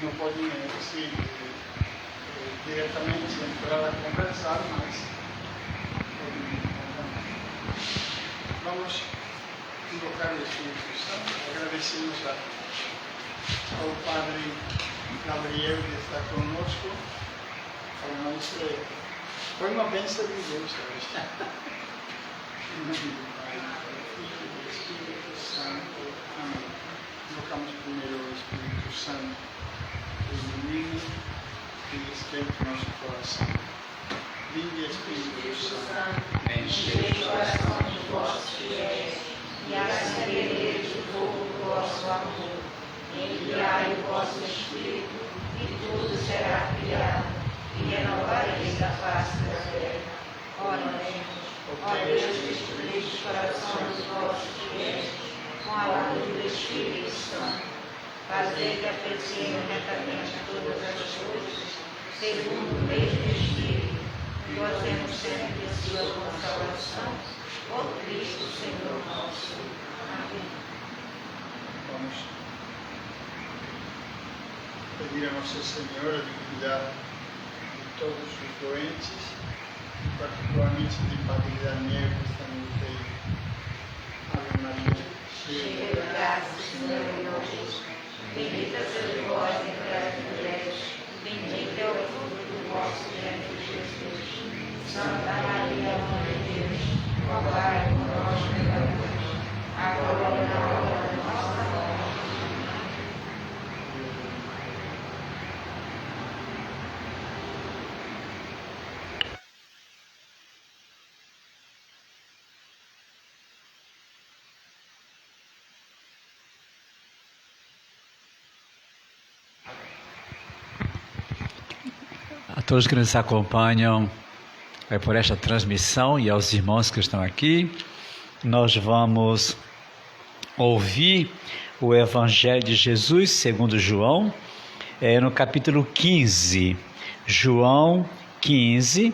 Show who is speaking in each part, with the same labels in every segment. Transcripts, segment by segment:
Speaker 1: não podem assim, diretamente entrar a conversar, mas vamos invocar o Espírito Santo. Agradecemos ao Padre Gabriel que está conosco. Para nós foi uma bênção de Deus hoje. Em nome do Pai, do Filho e do Espírito Santo. Amém. Invocamos primeiro o Espírito Santo, que ilumine e esquente nosso coração. Vinde, Espírito Santo,
Speaker 2: enchei o coração dos vossos fiéis e acendereis o fogo do vosso amor. Enviai o vosso Espírito e tudo será criado e renovareis a face da terra. Oremos. Ó Deus, destruís os corações dos vossos fiéis com a luz do Espírito Santo. Fazei que apreciemos retamente todas as coisas, segundo o mesmo Espírito, e gozemos sempre de sua consolação. Ó Cristo, Senhor nosso. Amém.
Speaker 1: vamos pedir a Nossa Senhora de cuidar de todos os doentes, particularmente de Padre Daniel, que está no UTI. Ave Maria,
Speaker 2: Cheia de graça, o Senhor é convosco. Bendita sois vós entre as mulheres, bendito é o fruto do vosso ventre, Jesus. Santa Maria, Mãe de Deus, rogai por nós, pecadores, agora e na hora da nossa morte.
Speaker 3: A todos que nos acompanham por esta transmissão e aos irmãos que estão aqui, nós vamos ouvir o Evangelho de Jesus segundo João, no capítulo 15, João 15,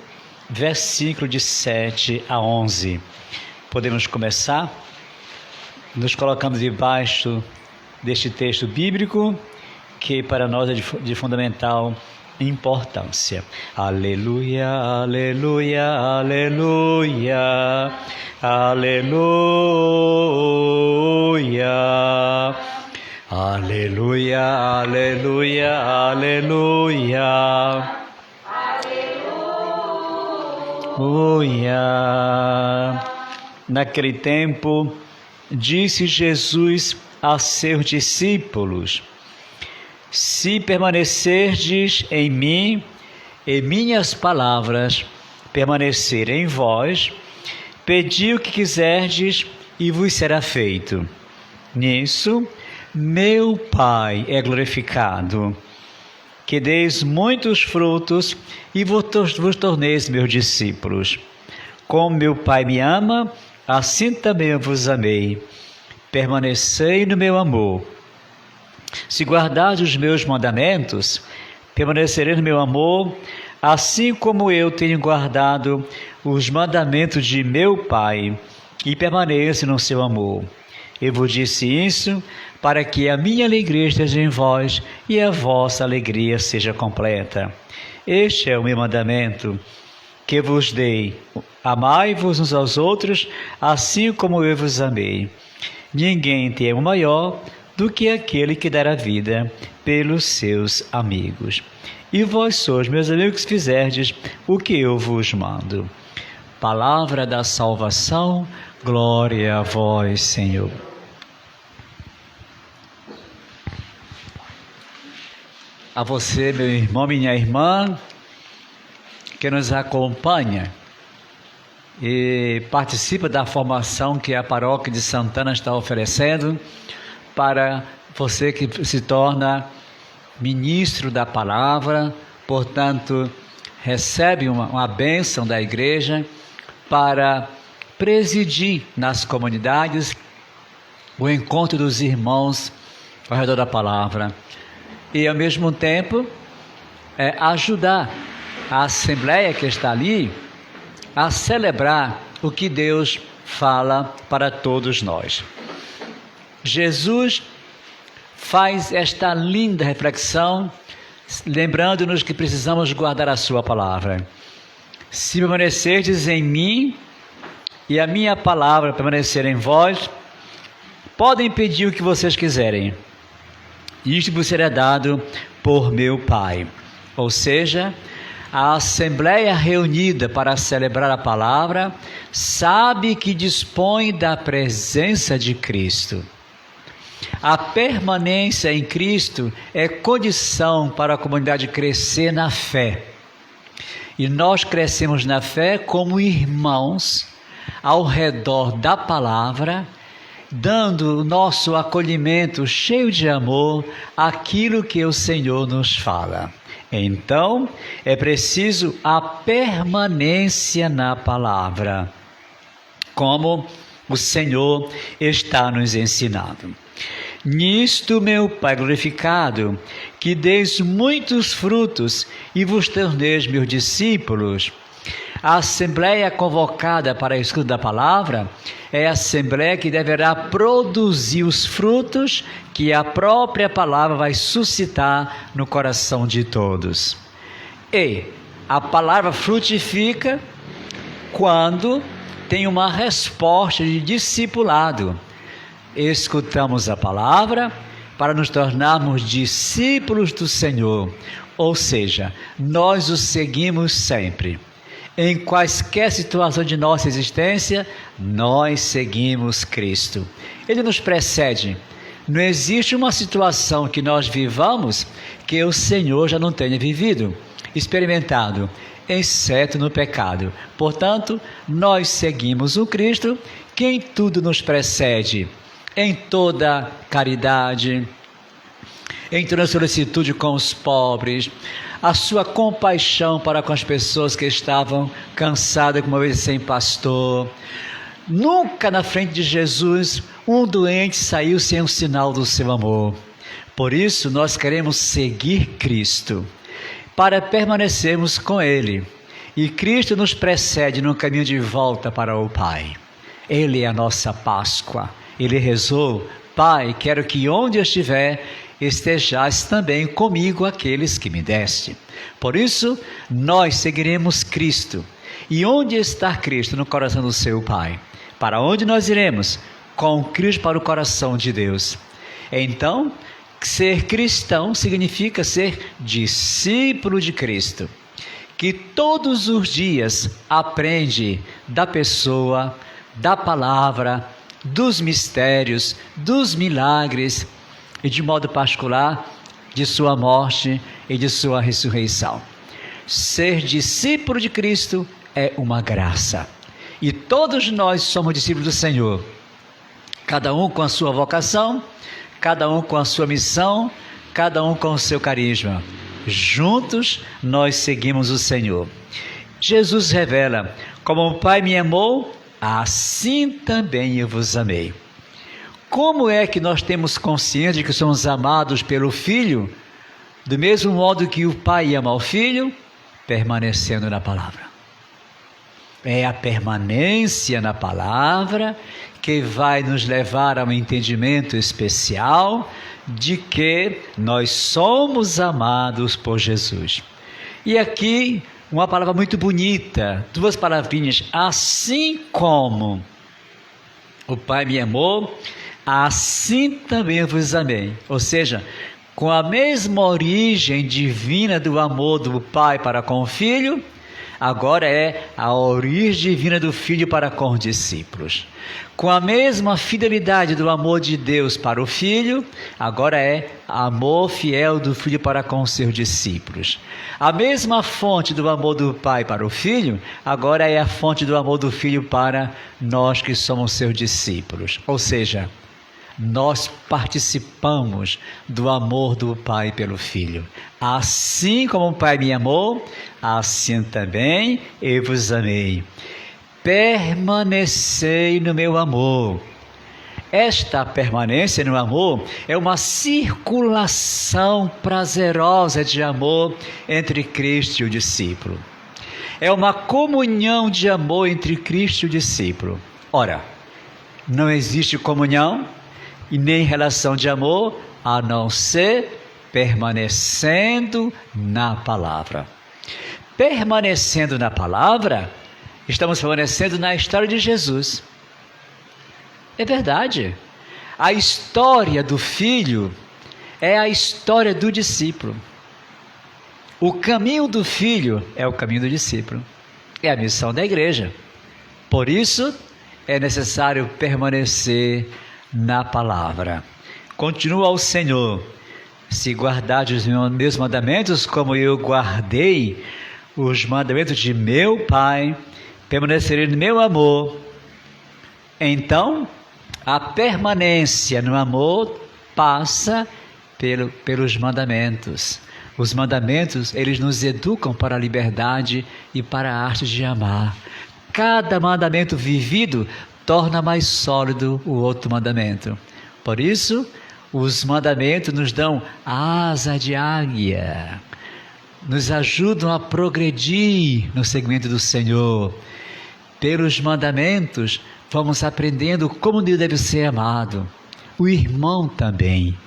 Speaker 3: versículo de 7 a 11. Podemos começar nos colocando debaixo deste texto bíblico, que para nós é de fundamental importância. Aleluia, aleluia, aleluia, aleluia, aleluia, aleluia, aleluia, aleluia. Naquele tempo, disse Jesus a seus discípulos: se permanecerdes em mim e minhas palavras permanecerem em vós, pedi o que quiserdes e vos será feito. Nisso, meu Pai é glorificado, que deis muitos frutos e vos torneis meus discípulos. Como meu Pai me ama, assim também eu vos amei. Permanecei no meu amor. Se guardardes os meus mandamentos, permanecereis no meu amor, assim como eu tenho guardado os mandamentos de meu Pai, e permaneço no seu amor. Eu vos disse isso para que a minha alegria esteja em vós e a vossa alegria seja completa. Este é o meu mandamento que vos dei: amai-vos uns aos outros, assim como eu vos amei. Ninguém tem o maior do que aquele que dá a vida pelos seus amigos. E vós sois meus amigos se fizerdes o que eu vos mando. Palavra da salvação, glória a vós, Senhor. A você, meu irmão, minha irmã, que nos acompanha e participa da formação que a Paróquia de Santana está oferecendo, para você que se torna ministro da palavra, portanto, recebe uma bênção da igreja para presidir nas comunidades o encontro dos irmãos ao redor da palavra e, ao mesmo tempo, ajudar a assembleia que está ali a celebrar o que Deus fala para todos nós. Jesus faz esta linda reflexão, lembrando-nos que precisamos guardar a sua palavra. Se permanecerdes em mim e a minha palavra permanecer em vós, podem pedir o que vocês quiserem. Isto vos será dado por meu Pai. Ou seja, a assembleia reunida para celebrar a palavra sabe que dispõe da presença de Cristo. A permanência em Cristo é condição para a comunidade crescer na fé. E nós crescemos na fé como irmãos ao redor da palavra, dando o nosso acolhimento cheio de amor àquilo que o Senhor nos fala. Então, é preciso a permanência na palavra, como o Senhor está nos ensinando. Nisto meu Pai glorificado, que deis muitos frutos e vos torneis meus discípulos. A assembleia convocada para a escuta da palavra é a assembleia que deverá produzir os frutos que a própria palavra vai suscitar no coração de todos. E a palavra frutifica quando tem uma resposta de discipulado. Escutamos a palavra para nos tornarmos discípulos do Senhor, ou seja, nós o seguimos sempre. Em quaisquer situações de nossa existência, nós seguimos Cristo. Ele nos precede. Não existe uma situação que nós vivamos que o Senhor já não tenha vivido, experimentado, exceto no pecado. Portanto, nós seguimos o Cristo que em tudo nos precede, em toda caridade, em toda solicitude com os pobres, a sua compaixão para com as pessoas que estavam cansadas, como uma vez sem pastor. Nunca na frente de Jesus um doente saiu sem um sinal do seu amor. Por isso nós queremos seguir Cristo, para permanecermos com Ele. E Cristo nos precede no caminho de volta para o Pai. Ele é a nossa Páscoa. Ele rezou: Pai, quero que onde eu estiver, estejais também comigo aqueles que me deste. Por isso, nós seguiremos Cristo. E onde está Cristo? No coração do seu Pai. Para onde nós iremos? Com Cristo para o coração de Deus. Então, ser cristão significa ser discípulo de Cristo, que todos os dias aprende da pessoa, da palavra, dos mistérios, dos milagres, e de modo particular, de sua morte e de sua ressurreição. Ser discípulo de Cristo é uma graça. E todos nós somos discípulos do Senhor. Cada um com a sua vocação, cada um com a sua missão, cada um com o seu carisma. Juntos nós seguimos o Senhor. Jesus revela: como o Pai me amou, assim também eu vos amei. Como é que nós temos consciência de que somos amados pelo Filho? Do mesmo modo que o Pai ama o Filho, permanecendo na palavra. É a permanência na palavra que vai nos levar a um entendimento especial de que nós somos amados por Jesus. E aqui uma palavra muito bonita, duas palavrinhas: assim como o Pai me amou, assim também eu vos amei. Ou seja, com a mesma origem divina do amor do Pai para com o Filho, agora é a origem divina do Filho para com os discípulos. Com a mesma fidelidade do amor de Deus para o Filho, agora é amor fiel do Filho para com os seus discípulos. A mesma fonte do amor do Pai para o Filho, agora é a fonte do amor do Filho para nós que somos seus discípulos. Ou seja, nós participamos do amor do Pai pelo Filho. Assim como o Pai me amou, assim também eu vos amei. Permanecei no meu amor. Esta permanência no amor é uma circulação prazerosa de amor entre Cristo e o discípulo. É uma comunhão de amor entre Cristo e o discípulo. Ora, não existe comunhão e nem relação de amor a não ser permanecendo na palavra. Permanecendo na palavra, estamos permanecendo na história de Jesus. É verdade. A história do filho é a história do discípulo. O caminho do filho é o caminho do discípulo. É a missão da igreja. Por isso, é necessário permanecer na palavra. Continua o Senhor: se guardardes os meus mandamentos, como eu guardei os mandamentos de meu Pai, permanecerei no meu amor. Então, a permanência no amor passa pelos mandamentos. Os mandamentos, eles nos educam para a liberdade e para a arte de amar. Cada mandamento vivido torna mais sólido o outro mandamento. Por isso, os mandamentos nos dão asa de águia, nos ajudam a progredir no segmento do Senhor. Pelos mandamentos, vamos aprendendo como Deus deve ser amado, o irmão também.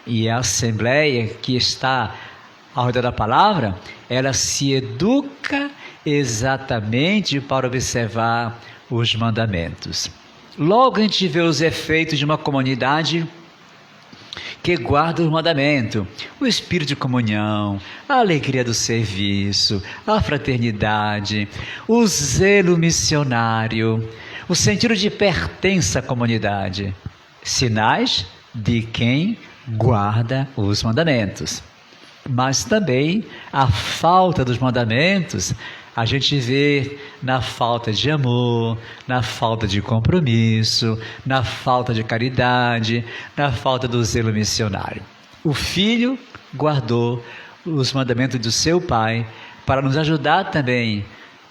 Speaker 3: E a assembleia que está ao redor da palavra, ela se educa exatamente para observar os mandamentos. Logo a gente vê os efeitos de uma comunidade que guarda o mandamento, o espírito de comunhão, a alegria do serviço, a fraternidade, o zelo missionário, o sentido de pertença à comunidade, sinais de quem guarda os mandamentos. Mas também a falta dos mandamentos a gente vê na falta de amor, na falta de compromisso, na falta de caridade, na falta do zelo missionário. O filho guardou os mandamentos do seu pai para nos ajudar também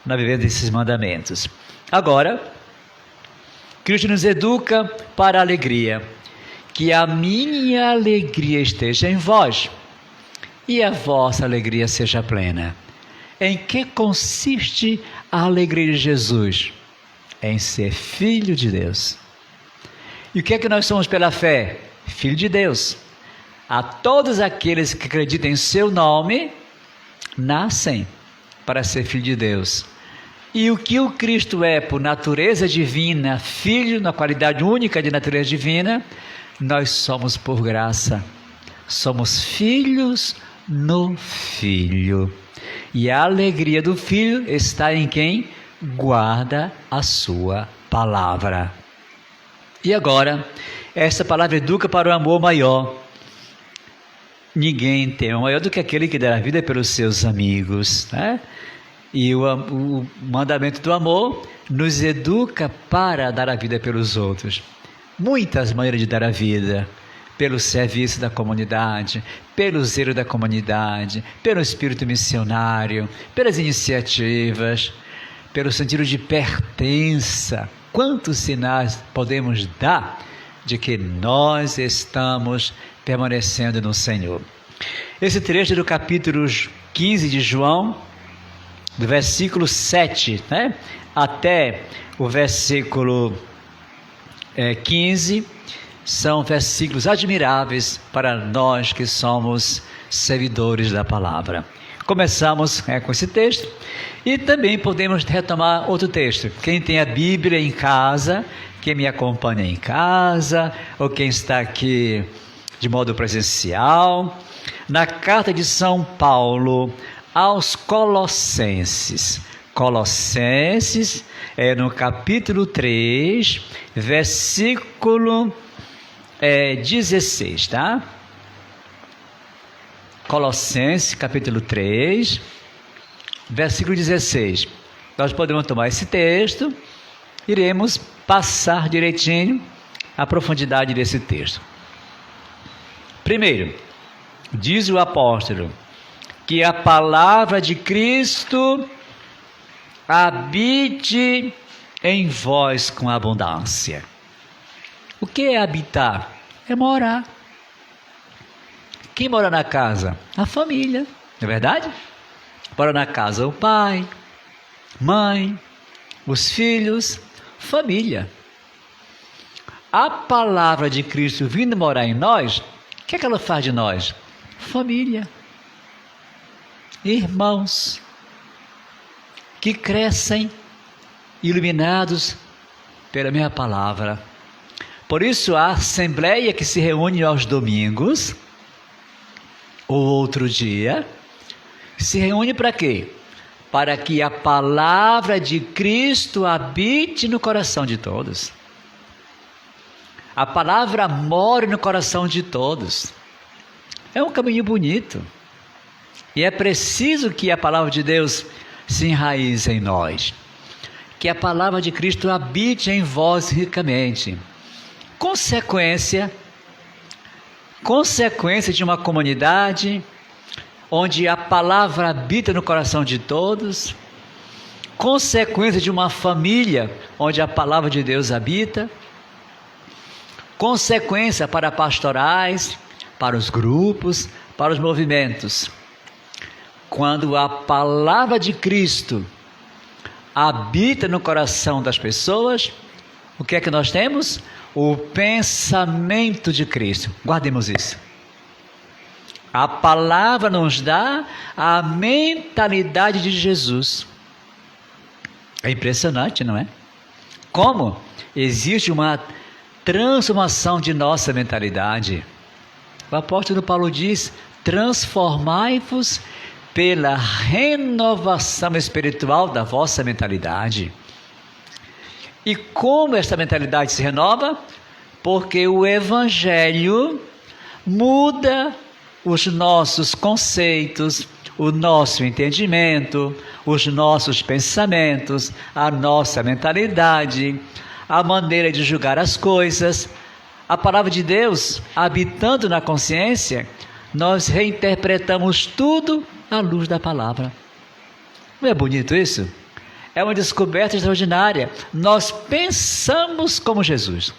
Speaker 3: na vivência desses mandamentos. Agora, Cristo nos educa para a alegria. Que a minha alegria esteja em vós e a vossa alegria seja plena. Em que consiste a alegria de Jesus? Em ser filho de Deus. E o que é que nós somos pela fé? Filho de Deus. A todos aqueles que acreditam em seu nome, nascem para ser filho de Deus. E o que o Cristo é por natureza divina, filho na qualidade única de natureza divina, nós somos por graça. Somos filhos no Filho. E a alegria do Filho está em quem guarda a sua palavra. E agora, essa palavra educa para o amor maior. Ninguém tem amor maior do que aquele que dá a vida pelos seus amigos, né? E o mandamento do amor nos educa para dar a vida pelos outros. Muitas maneiras de dar a vida: pelo serviço da comunidade, pelo zelo da comunidade, pelo espírito missionário, pelas iniciativas, pelo sentido de pertença. Quantos sinais podemos dar de que nós estamos permanecendo no Senhor? Esse trecho do capítulo 15 de João, do versículo 7, né, até o versículo 15, são versículos admiráveis para nós que somos servidores da palavra. Começamos com esse texto e também podemos retomar outro texto. Quem tem a Bíblia em casa, quem me acompanha em casa, ou quem está aqui de modo presencial, na carta de São Paulo aos Colossenses. Colossenses no capítulo 3, versículo 16, tá? Colossenses, capítulo 3, versículo 16. Nós podemos tomar esse texto, iremos passar direitinho a profundidade desse texto. Primeiro, diz o apóstolo que a palavra de Cristo habite em vós com abundância. O que é habitar? É morar. Quem mora na casa? A família, não é verdade? Mora na casa o pai, mãe, os filhos, família. A palavra de Cristo vindo morar em nós O que é que ela faz de nós? Família. Irmãos que crescem iluminados pela minha palavra. Por isso a assembleia que se reúne aos domingos, ou outro dia, se reúne para quê? Para que a palavra de Cristo habite no coração de todos. A palavra mora no coração de todos. É um caminho bonito. E é preciso que a palavra de Deus se enraize em nós. Que a palavra de Cristo habite em vós ricamente. Consequência de uma comunidade onde a palavra habita no coração de todos. Consequência de uma família onde a palavra de Deus habita. Consequência para pastorais, para os grupos, para os movimentos. Quando a palavra de Cristo habita no coração das pessoas, o que é que nós temos? O pensamento de Cristo. Guardemos isso. A palavra nos dá a mentalidade de Jesus. É impressionante, não é? Como existe uma transformação de nossa mentalidade. O apóstolo Paulo diz: transformai-vos pela renovação espiritual da vossa mentalidade. E como esta mentalidade se renova? Porque o Evangelho muda os nossos conceitos, o nosso entendimento, os nossos pensamentos, a nossa mentalidade, a maneira de julgar as coisas. A palavra de Deus, habitando na consciência, nós reinterpretamos tudo à luz da palavra. Não é bonito isso? É uma descoberta extraordinária. Nós pensamos como Jesus.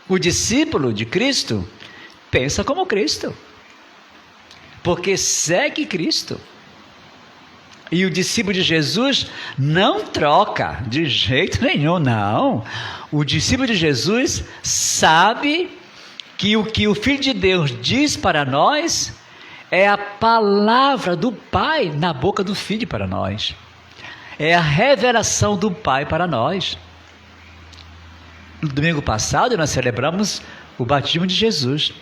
Speaker 3: O discípulo de Cristo pensa como Cristo, porque segue Cristo. E o discípulo de Jesus não troca de jeito nenhum, não. O discípulo de Jesus sabe que o que o Filho de Deus diz para nós é a palavra do Pai na boca do Filho para nós. É a revelação do Pai para nós. No domingo passado nós celebramos o batismo de Jesus.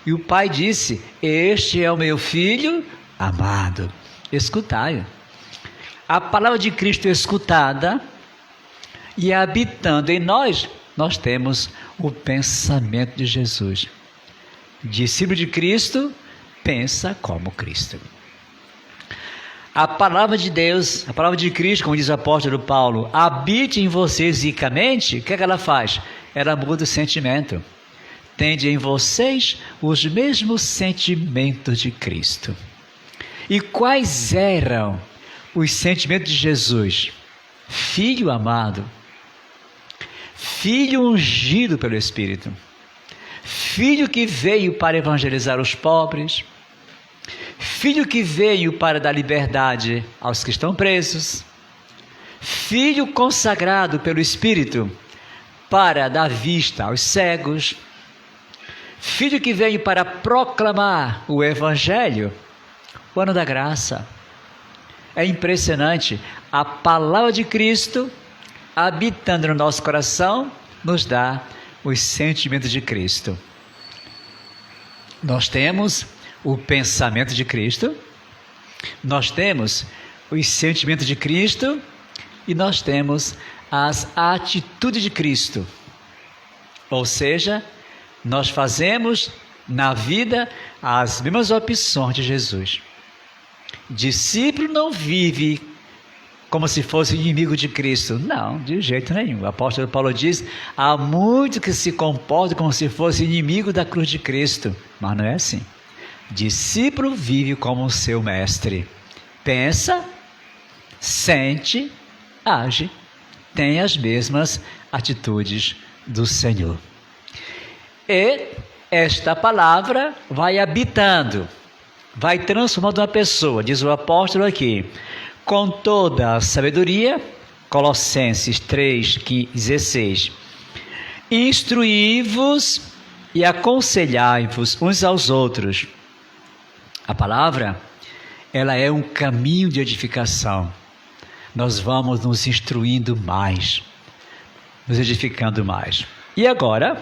Speaker 3: E o Pai disse: este é o meu Filho amado, escutai-o. A palavra de Cristo escutada e habitando em nós, nós temos o pensamento de Jesus. Discípulo de Cristo pensa como Cristo. A palavra de Deus, a palavra de Cristo, como diz o apóstolo Paulo, habite em vocês ricamente. O que é que ela faz? Ela muda o sentimento. Tende em vocês os mesmos sentimentos de Cristo. E quais eram os sentimentos de Jesus? Filho amado, filho ungido pelo Espírito, filho que veio para evangelizar os pobres, filho que veio para dar liberdade aos que estão presos, filho consagrado pelo Espírito para dar vista aos cegos, filho que veio para proclamar o Evangelho, o ano da graça. É impressionante, a palavra de Cristo habitando no nosso coração nos dá os sentimentos de Cristo. Nós temos o pensamento de Cristo, nós temos os sentimentos de Cristo e nós temos as atitudes de Cristo. Ou seja, nós fazemos na vida as mesmas opções de Jesus. Discípulo não vive como se fosse inimigo de Cristo. Não, de jeito nenhum. O apóstolo Paulo diz: há muito que se comporta como se fosse inimigo da cruz de Cristo. Mas não é assim. Discípulo vive como o seu mestre. Pensa, sente, age. Tem as mesmas atitudes do Senhor. E esta palavra vai habitando, vai transformando uma pessoa, diz o apóstolo aqui, com toda a sabedoria, Colossenses 3:16. Instruí-vos e aconselhai-vos uns aos outros. A palavra, ela é um caminho de edificação. Nós vamos nos instruindo mais, nos edificando mais. E agora,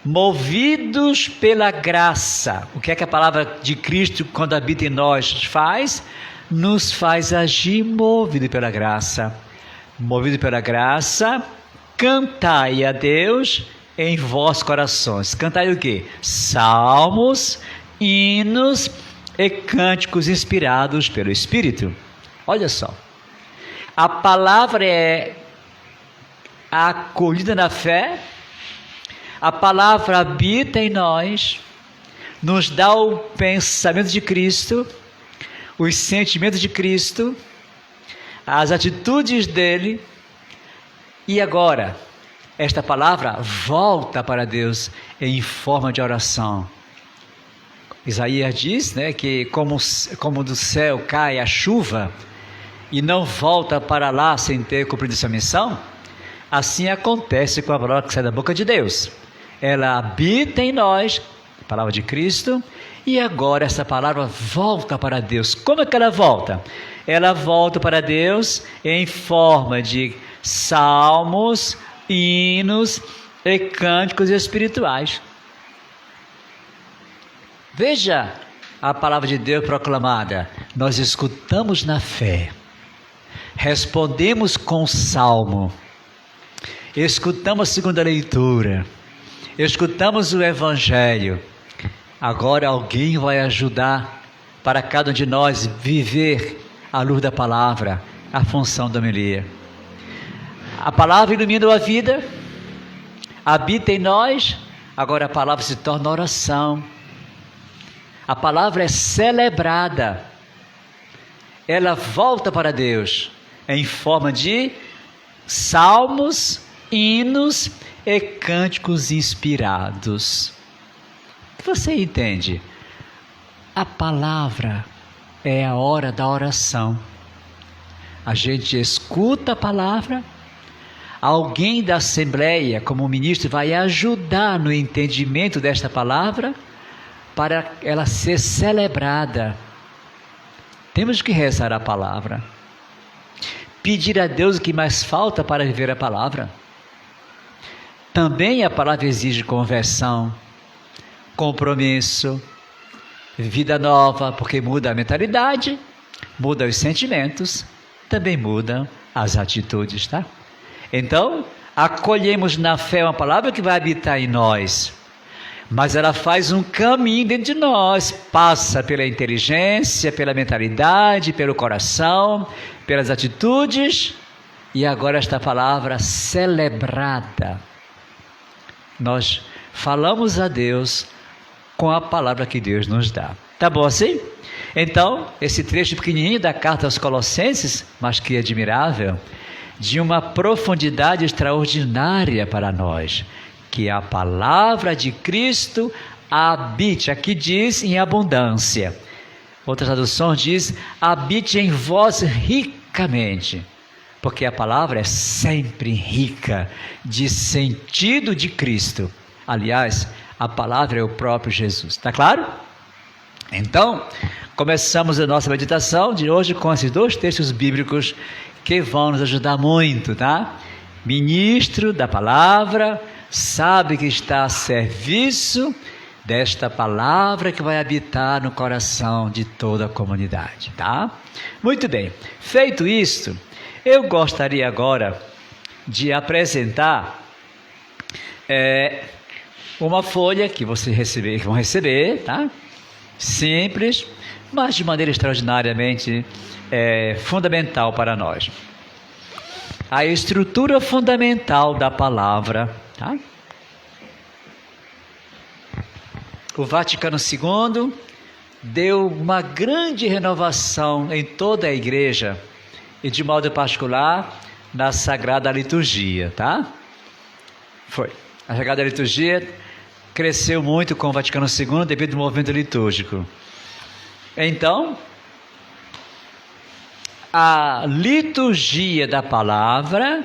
Speaker 3: movidos pela graça, o que é que a palavra de Cristo, quando habita em nós, faz? Nos faz agir movido pela graça. Movido pela graça, cantai a Deus em vossos corações. Cantai o quê? Salmos, hinos e cânticos inspirados pelo Espírito. Olha só, a palavra é acolhida na fé, a palavra habita em nós, nos dá o pensamento de Cristo, os sentimentos de Cristo, as atitudes dele, e agora esta palavra volta para Deus em forma de oração. Isaías diz, né, que como do céu cai a chuva e não volta para lá sem ter cumprido sua missão, assim acontece com a palavra que sai da boca de Deus. Ela habita em nós, a palavra de Cristo, e agora essa palavra volta para Deus. Como é que ela volta? Ela volta para Deus em forma de salmos, hinos e cânticos espirituais. Veja a palavra de Deus proclamada. Nós escutamos na fé, respondemos com salmo, escutamos a segunda leitura, escutamos o Evangelho. Agora alguém vai ajudar para cada um de nós viver à luz da palavra, a função da homilia. A palavra ilumina a vida, habita em nós, agora a palavra se torna oração. A palavra é celebrada, ela volta para Deus em forma de salmos, hinos e cânticos inspirados. O que você entende? A palavra é a hora da oração. A gente escuta a palavra, alguém da Assembleia, como ministro, vai ajudar no entendimento desta palavra, para ela ser celebrada. Temos que rezar a palavra, pedir a Deus o que mais falta para viver a palavra. Também a palavra exige conversão, compromisso, vida nova, porque muda a mentalidade, muda os sentimentos, também mudam as atitudes, tá? Então, acolhemos na fé uma palavra que vai habitar em nós, mas ela faz um caminho dentro de nós, passa pela inteligência, pela mentalidade, pelo coração, pelas atitudes, e agora esta palavra celebrada. Nós falamos a Deus com a palavra que Deus nos dá. Tá bom assim? Então, esse trecho pequenininho da carta aos Colossenses, mas que admirável, de uma profundidade extraordinária para nós, que a palavra de Cristo habite, aqui diz em abundância. Outra tradução diz, habite em vós ricamente, porque a palavra é sempre rica de sentido de Cristo. Aliás, a palavra é o próprio Jesus. Está claro? Então, começamos a nossa meditação de hoje com esses dois textos bíblicos que vão nos ajudar muito, tá? Ministro da palavra sabe que está a serviço desta palavra que vai habitar no coração de toda a comunidade, tá? Muito bem. Feito isto, eu gostaria agora de apresentar uma folha que vocês vão receber, tá? Simples, mas de maneira extraordinariamente fundamental para nós. A estrutura fundamental da palavra, tá? O Vaticano II deu uma grande renovação em toda a igreja e de modo particular na Sagrada Liturgia, tá? Foi. A Sagrada Liturgia cresceu muito com o Vaticano II devido ao movimento litúrgico. Então, a liturgia da palavra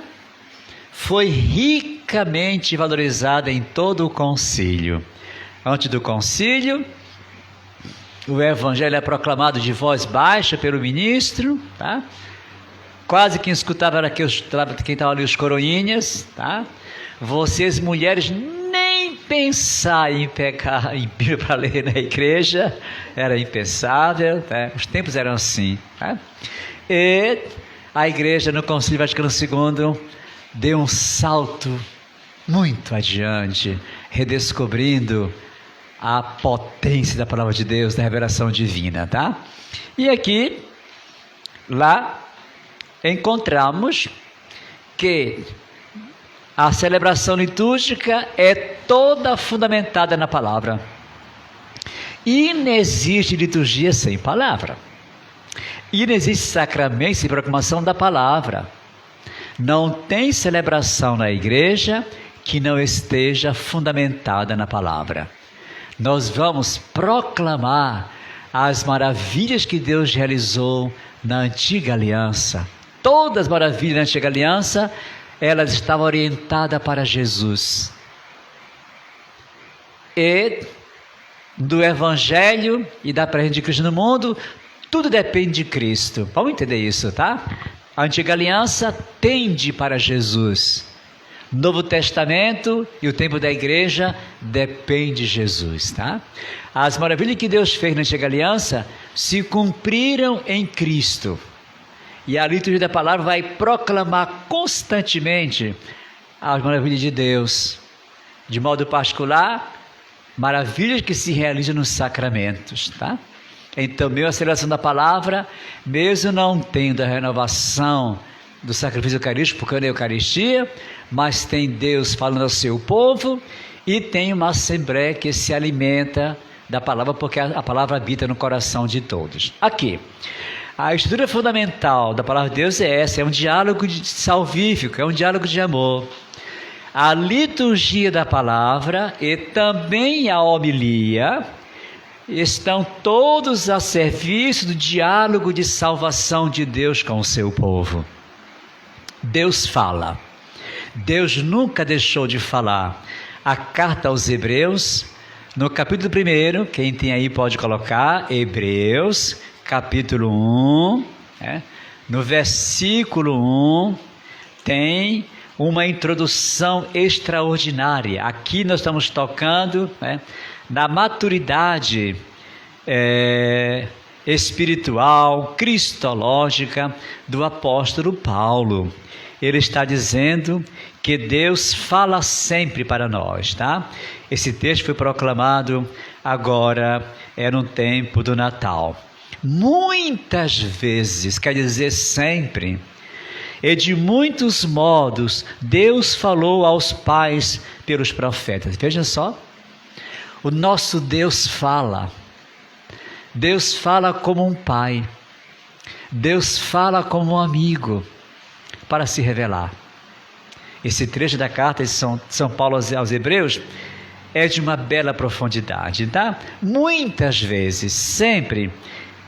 Speaker 3: foi rica ricamente valorizada em todo o concílio. Antes do concílio, o evangelho é proclamado de voz baixa pelo ministro, tá? Quase quem escutava era quem estava ali, os coroinhas, tá? Vocês, mulheres, nem pensar em pegar em Bíblia para ler na igreja, era impensável, tá? Os tempos eram assim, tá? E a igreja no Concílio Vaticano II deu um salto muito adiante, redescobrindo a potência da palavra de Deus, da revelação divina, tá? E aqui, lá, encontramos que a celebração litúrgica é toda fundamentada na palavra. E não existe liturgia sem palavra. E não existe sacramento sem proclamação da palavra. Não tem celebração na igreja que não esteja fundamentada na palavra. Nós vamos proclamar as maravilhas que Deus realizou na antiga aliança. Todas as maravilhas da antiga aliança, elas estavam orientadas para Jesus. E do Evangelho e da presença de Cristo no mundo, tudo depende de Cristo. Vamos entender isso, tá? A antiga aliança tende para Jesus. Novo Testamento e o tempo da igreja depende de Jesus, tá? As maravilhas que Deus fez na antiga aliança se cumpriram em Cristo. E a liturgia da palavra vai proclamar constantemente as maravilhas de Deus. De modo particular, maravilhas que se realizam nos sacramentos, tá? Então, mesmo a celebração da palavra, mesmo não tendo a renovação do sacrifício eucarístico, porque é a Eucaristia, mas tem Deus falando ao seu povo e tem uma assembleia que se alimenta da palavra, porque a palavra habita no coração de todos. Aqui, a estrutura fundamental da palavra de Deus é essa, é um diálogo salvífico, é um diálogo de amor. A liturgia da palavra e também a homilia estão todos a serviço do diálogo de salvação de Deus com o seu povo. Deus fala. Deus nunca deixou de falar. A carta aos Hebreus, no capítulo 1, quem tem aí pode colocar, Hebreus, capítulo 1, no versículo 1, tem uma introdução extraordinária. Aqui nós estamos tocando na maturidade espiritual, cristológica do apóstolo Paulo. Ele está dizendo que Deus fala sempre para nós, tá? Esse texto foi proclamado agora, no tempo do Natal. Muitas vezes, quer dizer sempre, e de muitos modos, Deus falou aos pais pelos profetas. Veja só, o nosso Deus fala. Deus fala como um pai. Deus fala como um amigo para se revelar. Esse trecho da carta de São Paulo aos Hebreus é de uma bela profundidade, tá? Muitas vezes, sempre,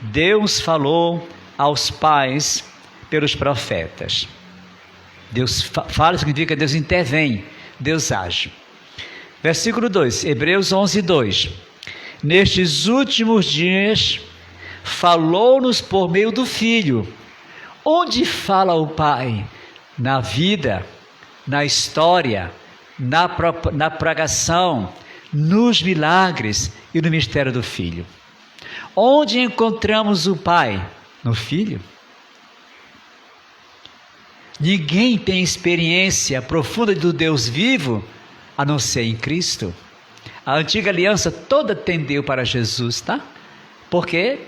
Speaker 3: Deus falou aos pais pelos profetas. Deus fala significa Deus intervém, Deus age. Versículo 2, Hebreus 11, 2. Nestes últimos dias, falou-nos por meio do Filho. Onde fala o Pai? Na vida, na história, na pregação, nos milagres e no mistério do Filho. Onde encontramos o Pai? No Filho. Ninguém tem experiência profunda do Deus vivo a não ser em Cristo. A antiga aliança toda tendeu para Jesus, tá? Porque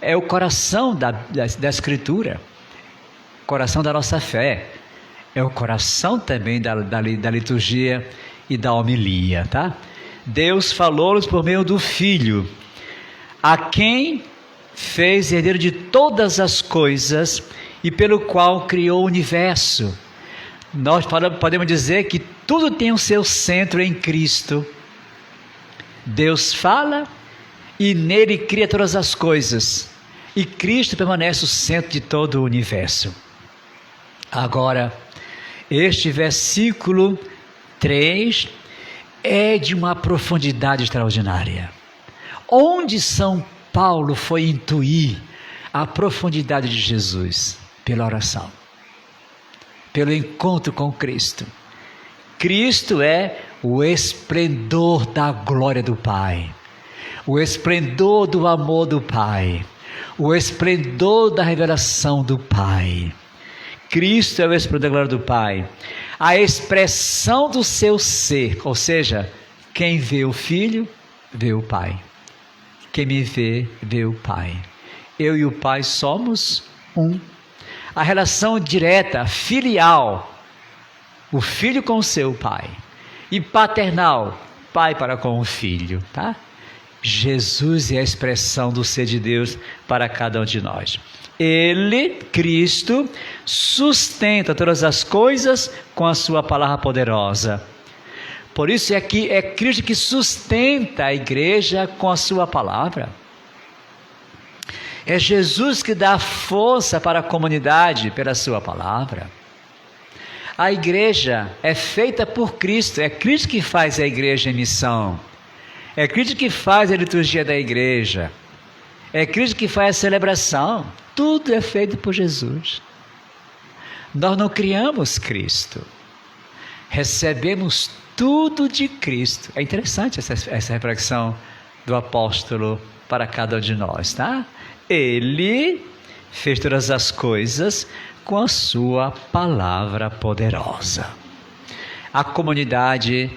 Speaker 3: é o coração da Escritura, coração da nossa fé, é o coração também da liturgia e da homilia, tá? Deus falou-nos por meio do Filho, a quem fez herdeiro de todas as coisas e pelo qual criou o universo. Nós podemos dizer que tudo tem o seu centro em Cristo. Deus fala e nele cria todas as coisas. E Cristo permanece o centro de todo o universo. Agora, este versículo 3 é de uma profundidade extraordinária. Onde São Paulo foi intuir a profundidade de Jesus? Pela oração, pelo encontro com Cristo. Cristo é o esplendor da glória do Pai, o esplendor do amor do Pai, o esplendor da revelação do Pai. Cristo é o esplendor da glória do Pai, a expressão do seu ser, ou seja, quem vê o Filho, vê o Pai. Quem me vê, vê o Pai. Eu e o Pai somos um. A relação direta, filial, o filho com o seu pai, e paternal, pai para com o filho, tá? Jesus é a expressão do ser de Deus para cada um de nós. Ele, Cristo, sustenta todas as coisas com a sua palavra poderosa. Por isso é que é Cristo que sustenta a igreja com a sua palavra. É Jesus que dá força para a comunidade pela sua palavra. A igreja é feita por Cristo, é Cristo que faz a igreja em missão. É Cristo que faz a liturgia da igreja. É Cristo que faz a celebração. Tudo é feito por Jesus. Nós não criamos Cristo. Recebemos tudo de Cristo. É interessante essa reflexão do apóstolo para cada um de nós, tá? Ele fez todas as coisas com a sua palavra poderosa. A comunidade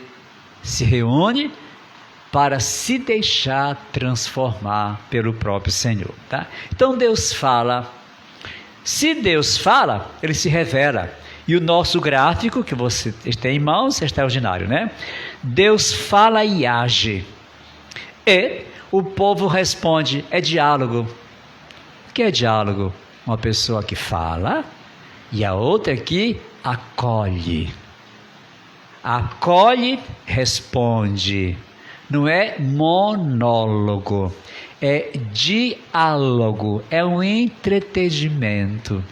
Speaker 3: se reúne para se deixar transformar pelo próprio Senhor, tá? Então Deus fala. Se Deus fala, Ele se revela. E o nosso gráfico, que você tem em mãos, é extraordinário, né? Deus fala e age. E o povo responde, é diálogo. O que é diálogo? Uma pessoa que fala e a outra que acolhe. Acolhe, responde. Não é monólogo, é diálogo, é um entretenimento.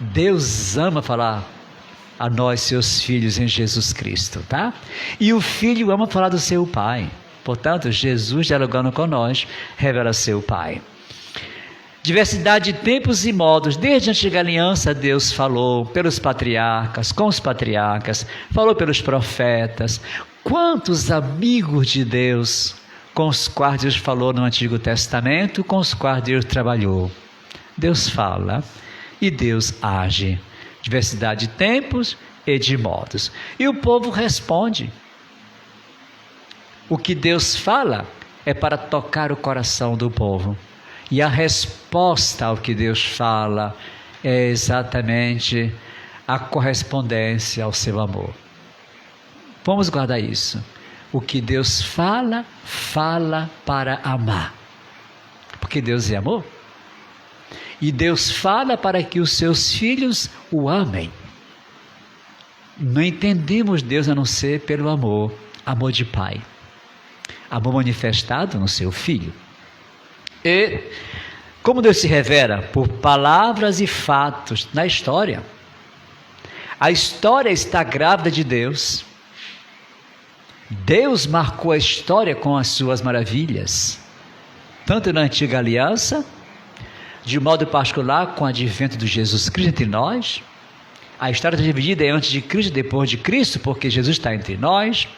Speaker 3: Deus ama falar a nós, seus filhos, em Jesus Cristo, tá? E o Filho ama falar do seu Pai. Portanto, Jesus, dialogando com nós, revela seu Pai. Diversidade de tempos e modos. Desde a antiga aliança, Deus falou pelos patriarcas, com os patriarcas, falou pelos profetas. Quantos amigos de Deus com os quais Deus falou no Antigo Testamento, com os quais Deus trabalhou. Deus fala e Deus age. Diversidade de tempos e de modos. E o povo responde. O que Deus fala é para tocar o coração do povo. E a resposta ao que Deus fala é exatamente a correspondência ao seu amor. Vamos guardar isso. O que Deus fala, fala para amar. Porque Deus é amor. E Deus fala para que os seus filhos o amem. Não entendemos Deus a não ser pelo amor, amor de Pai. Amor manifestado no seu Filho. E como Deus se revela? Por palavras e fatos na história. A história está grávida de Deus. Deus marcou a história com as suas maravilhas, tanto na antiga aliança, de modo particular com o advento de Jesus Cristo entre nós. A história está dividida antes de Cristo e depois de Cristo, porque Jesus está entre nós.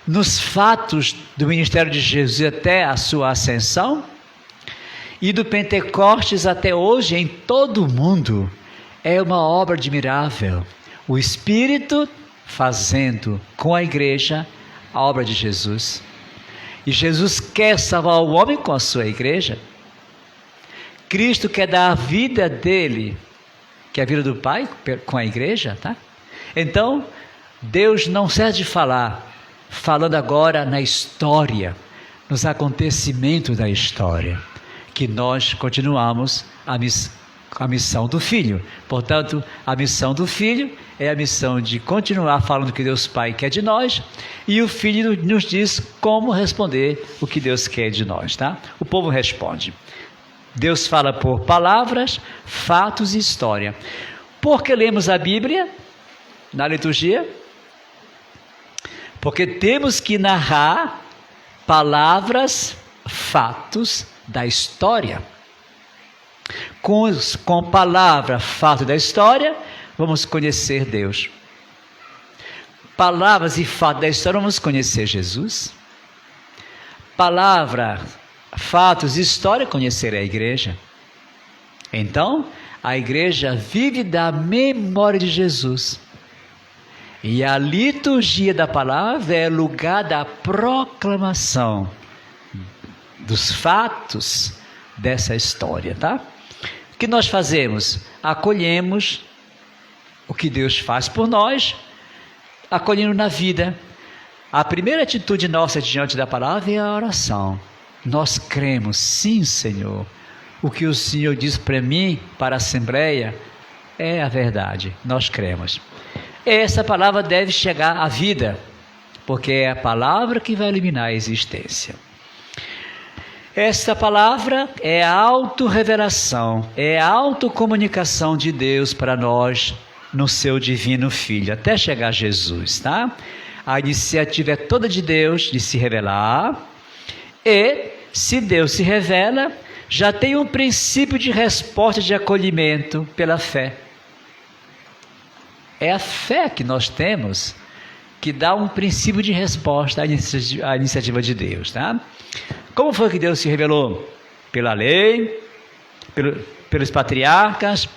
Speaker 3: Nos fatos do ministério de Jesus até a sua ascensão, e do Pentecostes até hoje em todo o mundo, é uma obra admirável. O Espírito fazendo com a igreja a obra de Jesus. E Jesus quer salvar o homem com a sua igreja. Cristo quer dar a vida dele, que é a vida do Pai, com a igreja, tá? Então, Deus não cessa de falar, falando agora na história, nos acontecimentos da história, que nós continuamos a missão do Filho. Portanto, a missão do Filho é a missão de continuar falando o que Deus Pai quer de nós, e o Filho nos diz como responder o que Deus quer de nós, tá? O povo responde. Deus fala por palavras, fatos e história. Por que lemos a Bíblia na liturgia? Porque temos que narrar palavras, fatos da história. Com palavra, fato da história, vamos conhecer Deus. Palavras e fatos da história, vamos conhecer Jesus. Palavra, fatos e história, conhecer a igreja. Então, a igreja vive da memória de Jesus. E a liturgia da palavra é lugar da proclamação dos fatos dessa história, tá? O que nós fazemos? Acolhemos o que Deus faz por nós, acolhendo na vida. A primeira atitude nossa diante da palavra é a oração. Nós cremos, sim, Senhor, o que o Senhor diz para mim, para a Assembleia, é a verdade, nós cremos. Essa palavra deve chegar à vida, porque é a palavra que vai eliminar a existência. Esta palavra é a autorrevelação, é a autocomunicação de Deus para nós no seu divino Filho, até chegar a Jesus, tá? A iniciativa é toda de Deus de se revelar, e se Deus se revela, já tem um princípio de resposta de acolhimento pela fé. É a fé que nós temos que dá um princípio de resposta à iniciativa de Deus, tá? Como foi que Deus se revelou? Pela lei, pelos patriarcas,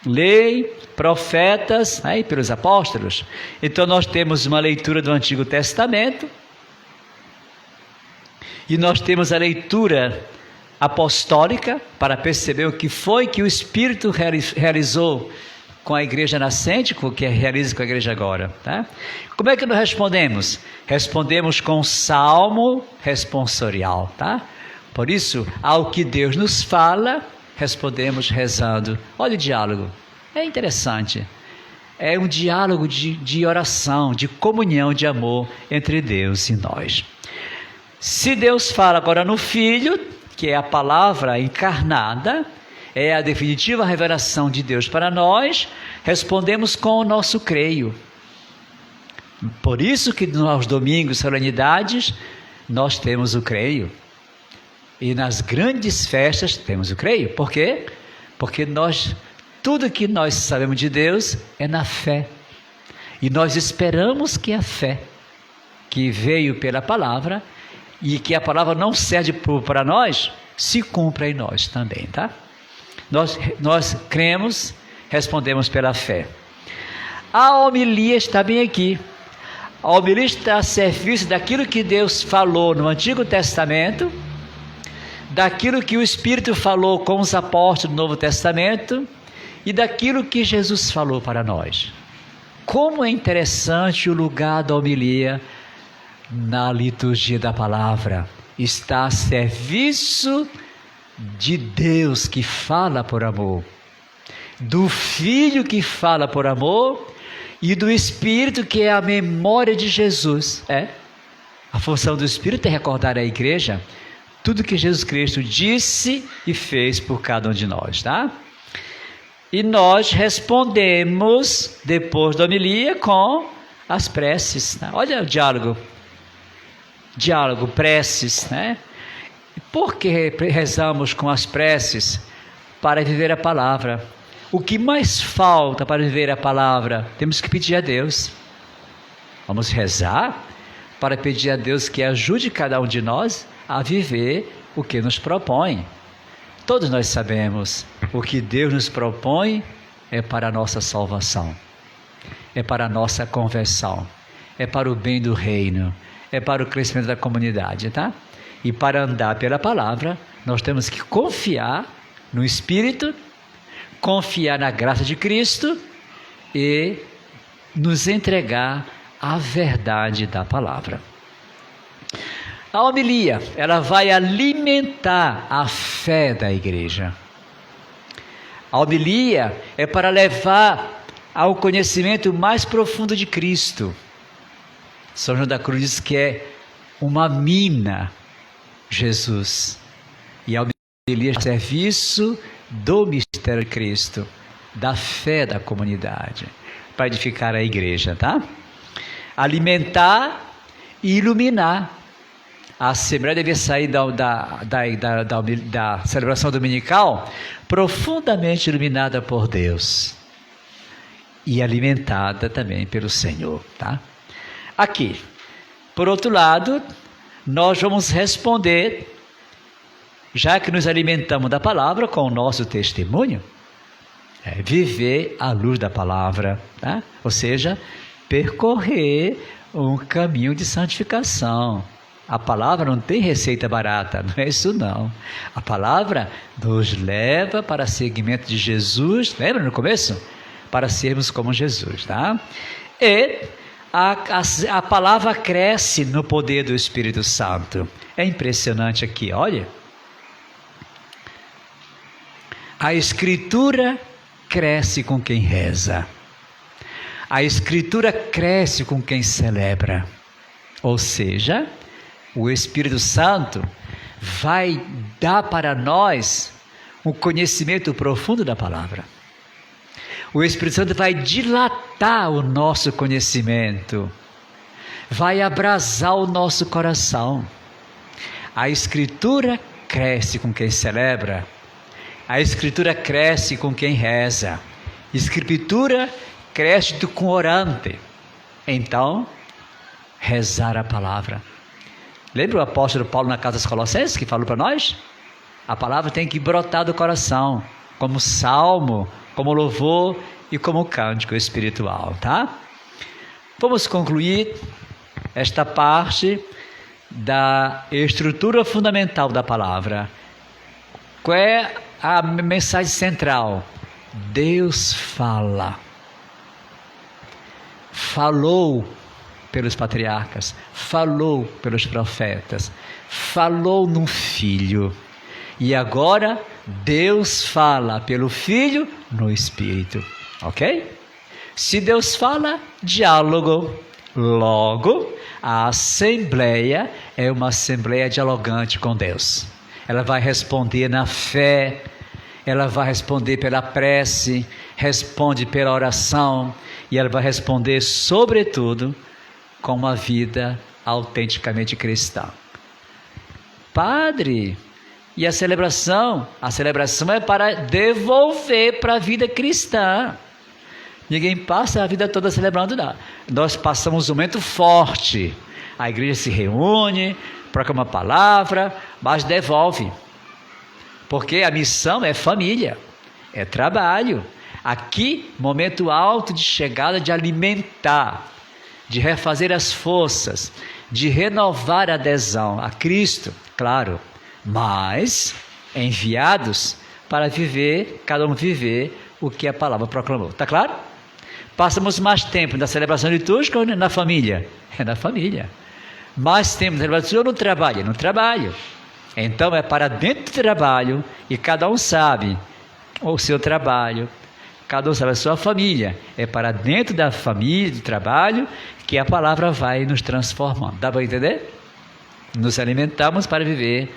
Speaker 3: lei, profetas, e pelos apóstolos. Então nós temos uma leitura do Antigo Testamento e nós temos a leitura apostólica para perceber o que foi que o Espírito realizou com a igreja nascente, com o que realiza com a igreja agora, tá? Como é que nós respondemos? Respondemos com salmo responsorial, tá? Por isso, ao que Deus nos fala, respondemos rezando. Olha o diálogo, é interessante. É um diálogo de oração, de comunhão, de amor entre Deus e nós. Se Deus fala agora no Filho, que é a palavra encarnada, é a definitiva revelação de Deus para nós, respondemos com o nosso creio. Por isso que aos domingos, solenidades, nós temos o creio. E nas grandes festas temos o creio. Por quê? Porque tudo que nós sabemos de Deus é na fé. E nós esperamos que a fé, que veio pela palavra, e que a palavra não serve para nós, se cumpra em nós também, tá? Nós cremos, respondemos pela fé. A homilia está bem aqui. A homilia está a serviço daquilo que Deus falou no Antigo Testamento, daquilo que o Espírito falou com os apóstolos do Novo Testamento e daquilo que Jesus falou para nós. Como é interessante o lugar da homilia na liturgia da palavra. Está a serviço de Deus que fala por amor, do Filho que fala por amor e do Espírito que é a memória de Jesus. A função do Espírito é recordar à igreja tudo que Jesus Cristo disse e fez por cada um de nós, tá? E nós respondemos depois da homilia com as preces, tá? Olha o diálogo, preces, né? Por que rezamos com as preces? Para viver a palavra. O que mais falta para viver a palavra? Temos que pedir a Deus. Vamos rezar para pedir a Deus que ajude cada um de nós a viver o que nos propõe. Todos nós sabemos, o que Deus nos propõe é para a nossa salvação, é para a nossa conversão, é para o bem do reino, é para o crescimento da comunidade, tá? E para andar pela palavra, nós temos que confiar no Espírito, confiar na graça de Cristo e nos entregar à verdade da palavra. A homilia, ela vai alimentar a fé da igreja. A homilia é para levar ao conhecimento mais profundo de Cristo. São João da Cruz diz que é uma mina, Jesus. E a homilia é serviço do mistério de Cristo, da fé da comunidade, para edificar a igreja, tá? Alimentar e iluminar. A Assembleia deve sair da celebração dominical profundamente iluminada por Deus e alimentada também pelo Senhor, tá? Aqui, por outro lado, nós vamos responder, já que nos alimentamos da palavra, com o nosso testemunho, viver à luz da palavra, tá? Ou seja, percorrer um caminho de santificação. A palavra não tem receita barata, não é isso não. A palavra nos leva para seguimento de Jesus, lembra no começo? Para sermos como Jesus, tá? E a palavra cresce no poder do Espírito Santo. É impressionante aqui, olha. A Escritura cresce com quem reza. A Escritura cresce com quem celebra. Ou seja, o Espírito Santo vai dar para nós um conhecimento profundo da palavra. O Espírito Santo vai dilatar o nosso conhecimento, vai abrasar o nosso coração. A Escritura cresce com quem celebra, a Escritura cresce com quem reza, a Escritura cresce com o orante. Então, rezar a palavra. Lembra o apóstolo Paulo na carta aos Colossenses que falou para nós? A palavra tem que brotar do coração, como salmo, como louvor e como cântico espiritual, tá? Vamos concluir esta parte da estrutura fundamental da palavra. Qual é a mensagem central? Deus fala. Falou pelos patriarcas, falou pelos profetas, falou no Filho. E agora Deus fala pelo Filho no Espírito, ok? Se Deus fala, diálogo. Logo, a Assembleia é uma Assembleia dialogante com Deus. Ela vai responder na fé, ela vai responder pela prece, responde pela oração, e ela vai responder, sobretudo, com uma vida autenticamente cristã. Padre, e a celebração? A celebração é para devolver para a vida cristã. Ninguém passa a vida toda celebrando, não. Nós passamos um momento forte. A igreja se reúne, proclama a palavra, mas devolve. Porque a missão é família, é trabalho. Aqui, momento alto de chegada, de alimentar, de refazer as forças, de renovar a adesão a Cristo, claro, mas enviados para viver, cada um viver o que a palavra proclamou. Está claro? Passamos mais tempo na celebração litúrgica ou na família? É na família. Mais tempo na celebração no trabalho? No trabalho. Então é para dentro do trabalho, e cada um sabe o seu trabalho, cada um sabe a sua família. É para dentro da família, do trabalho, que a palavra vai nos transformando. Dá para entender? Nos alimentamos para viver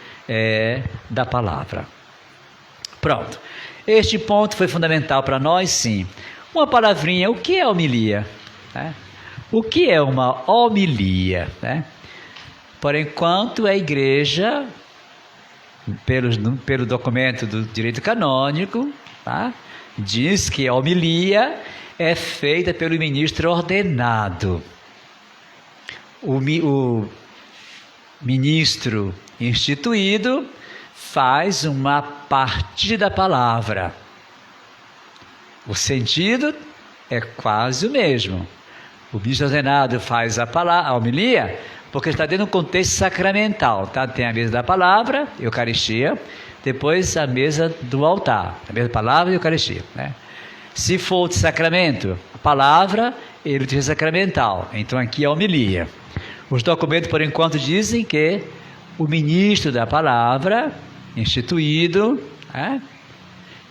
Speaker 3: da palavra. Pronto. Este ponto foi fundamental para nós, sim. Uma palavrinha, o que é homilia? O que é uma homilia? Por enquanto, a igreja, pelo documento do direito canônico, diz que a homilia é feita pelo ministro ordenado. O ministro instituído faz uma partilha da palavra. O sentido é quase o mesmo. O ministro ordenado faz a homilia porque está dentro de um contexto sacramental, tá? Tem a mesa da palavra, Eucaristia, depois a mesa do altar, a mesa da palavra e Eucaristia, né? Se for de sacramento, a palavra, ele diz sacramental, então aqui é a homilia. Os documentos, por enquanto, dizem que o ministro da palavra, instituído,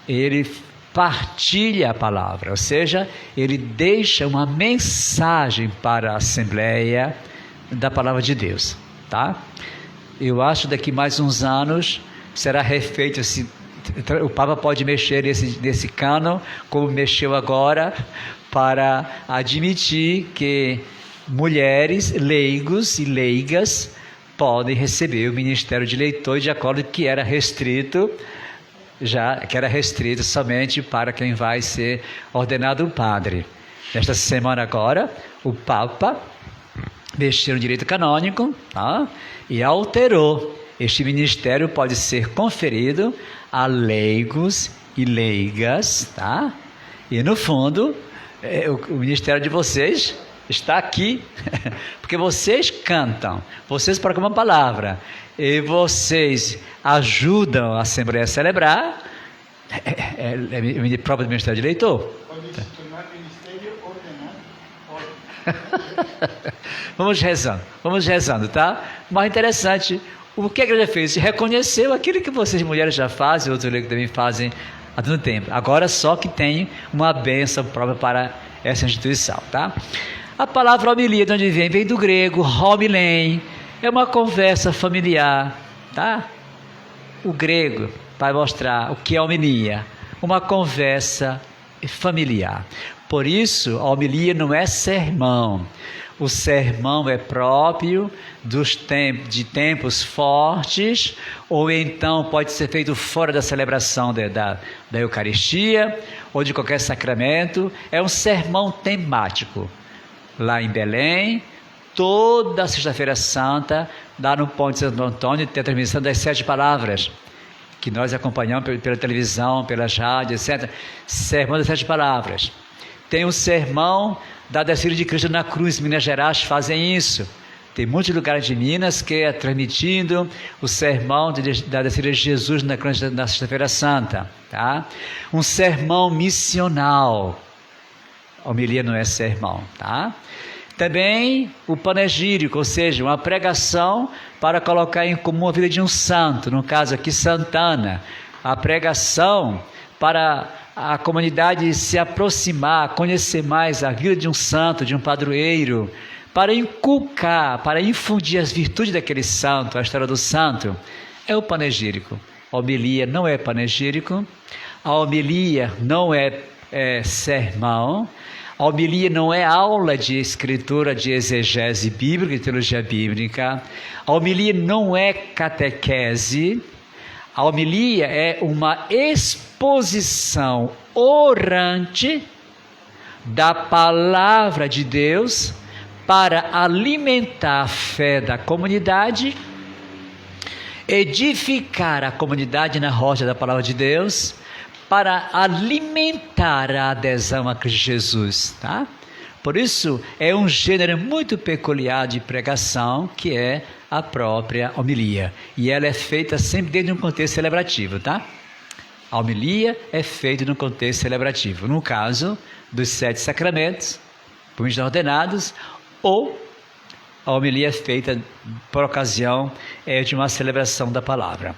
Speaker 3: ele partilha a palavra, ou seja, ele deixa uma mensagem para a Assembleia da palavra de Deus, tá? Eu acho que daqui mais uns anos será refeito o Papa pode mexer nesse cânon, como mexeu agora, para admitir que mulheres, leigos e leigas podem receber o ministério de leitor de acordo com que era restrito somente para quem vai ser ordenado um padre. Nesta semana agora, o Papa mexeu no direito canônico, tá? E alterou. Este ministério pode ser conferido a leigos e leigas, tá? E no fundo, o ministério de vocês está aqui, porque vocês cantam, vocês proclamam a palavra, e vocês ajudam a Assembleia a celebrar, prova do ministério de leitor.
Speaker 1: Pode se tornar ministério ordenado.
Speaker 3: Vamos rezando, tá? Mas interessante, o que a igreja fez? Reconheceu aquilo que vocês mulheres já fazem, outros leigos também fazem há tanto tempo. Agora só que tem uma bênção própria para essa instituição, tá? A palavra homilia, de onde vem? Vem do grego, homilém, é uma conversa familiar, tá? O grego vai mostrar o que é homilia, uma conversa familiar. Por isso, a homilia não é sermão. O sermão é próprio de tempos fortes, ou então pode ser feito fora da celebração da Eucaristia, ou de qualquer sacramento. É um sermão temático. Lá em Belém, toda Sexta-feira Santa, lá no Ponte de Santo Antônio, tem a transmissão das 7 palavras, que nós acompanhamos pela televisão, pelas rádios, etc. Sermão das 7 palavras. Tem o sermão da descida de Cristo na cruz, Minas Gerais fazem isso. Tem muitos lugares de Minas que é transmitindo o sermão da descida de Jesus na cruz na Sexta-feira Santa. Tá? Um sermão missional. A homilia não é sermão. Tá? Também o panegírico, ou seja, uma pregação para colocar em comum a vida de um santo, no caso aqui Santana. A pregação para a comunidade se aproximar, conhecer mais a vida de um santo, de um padroeiro, para inculcar, para infundir as virtudes daquele santo, a história do santo, é o panegírico. A homilia não é panegírico, a homilia não é sermão, a homilia não é aula de escritura, de exegese bíblica, de teologia bíblica, a homilia não é catequese. A homilia é uma exposição orante da palavra de Deus para alimentar a fé da comunidade, edificar a comunidade na rocha da palavra de Deus, para alimentar a adesão a Cristo Jesus, tá? Por isso, é um gênero muito peculiar de pregação, que é a própria homilia. E ela é feita sempre dentro de um contexto celebrativo, tá? A homilia é feita no contexto celebrativo. No caso dos 7 sacramentos, por ordenados, ou a homilia é feita por ocasião de uma celebração da palavra.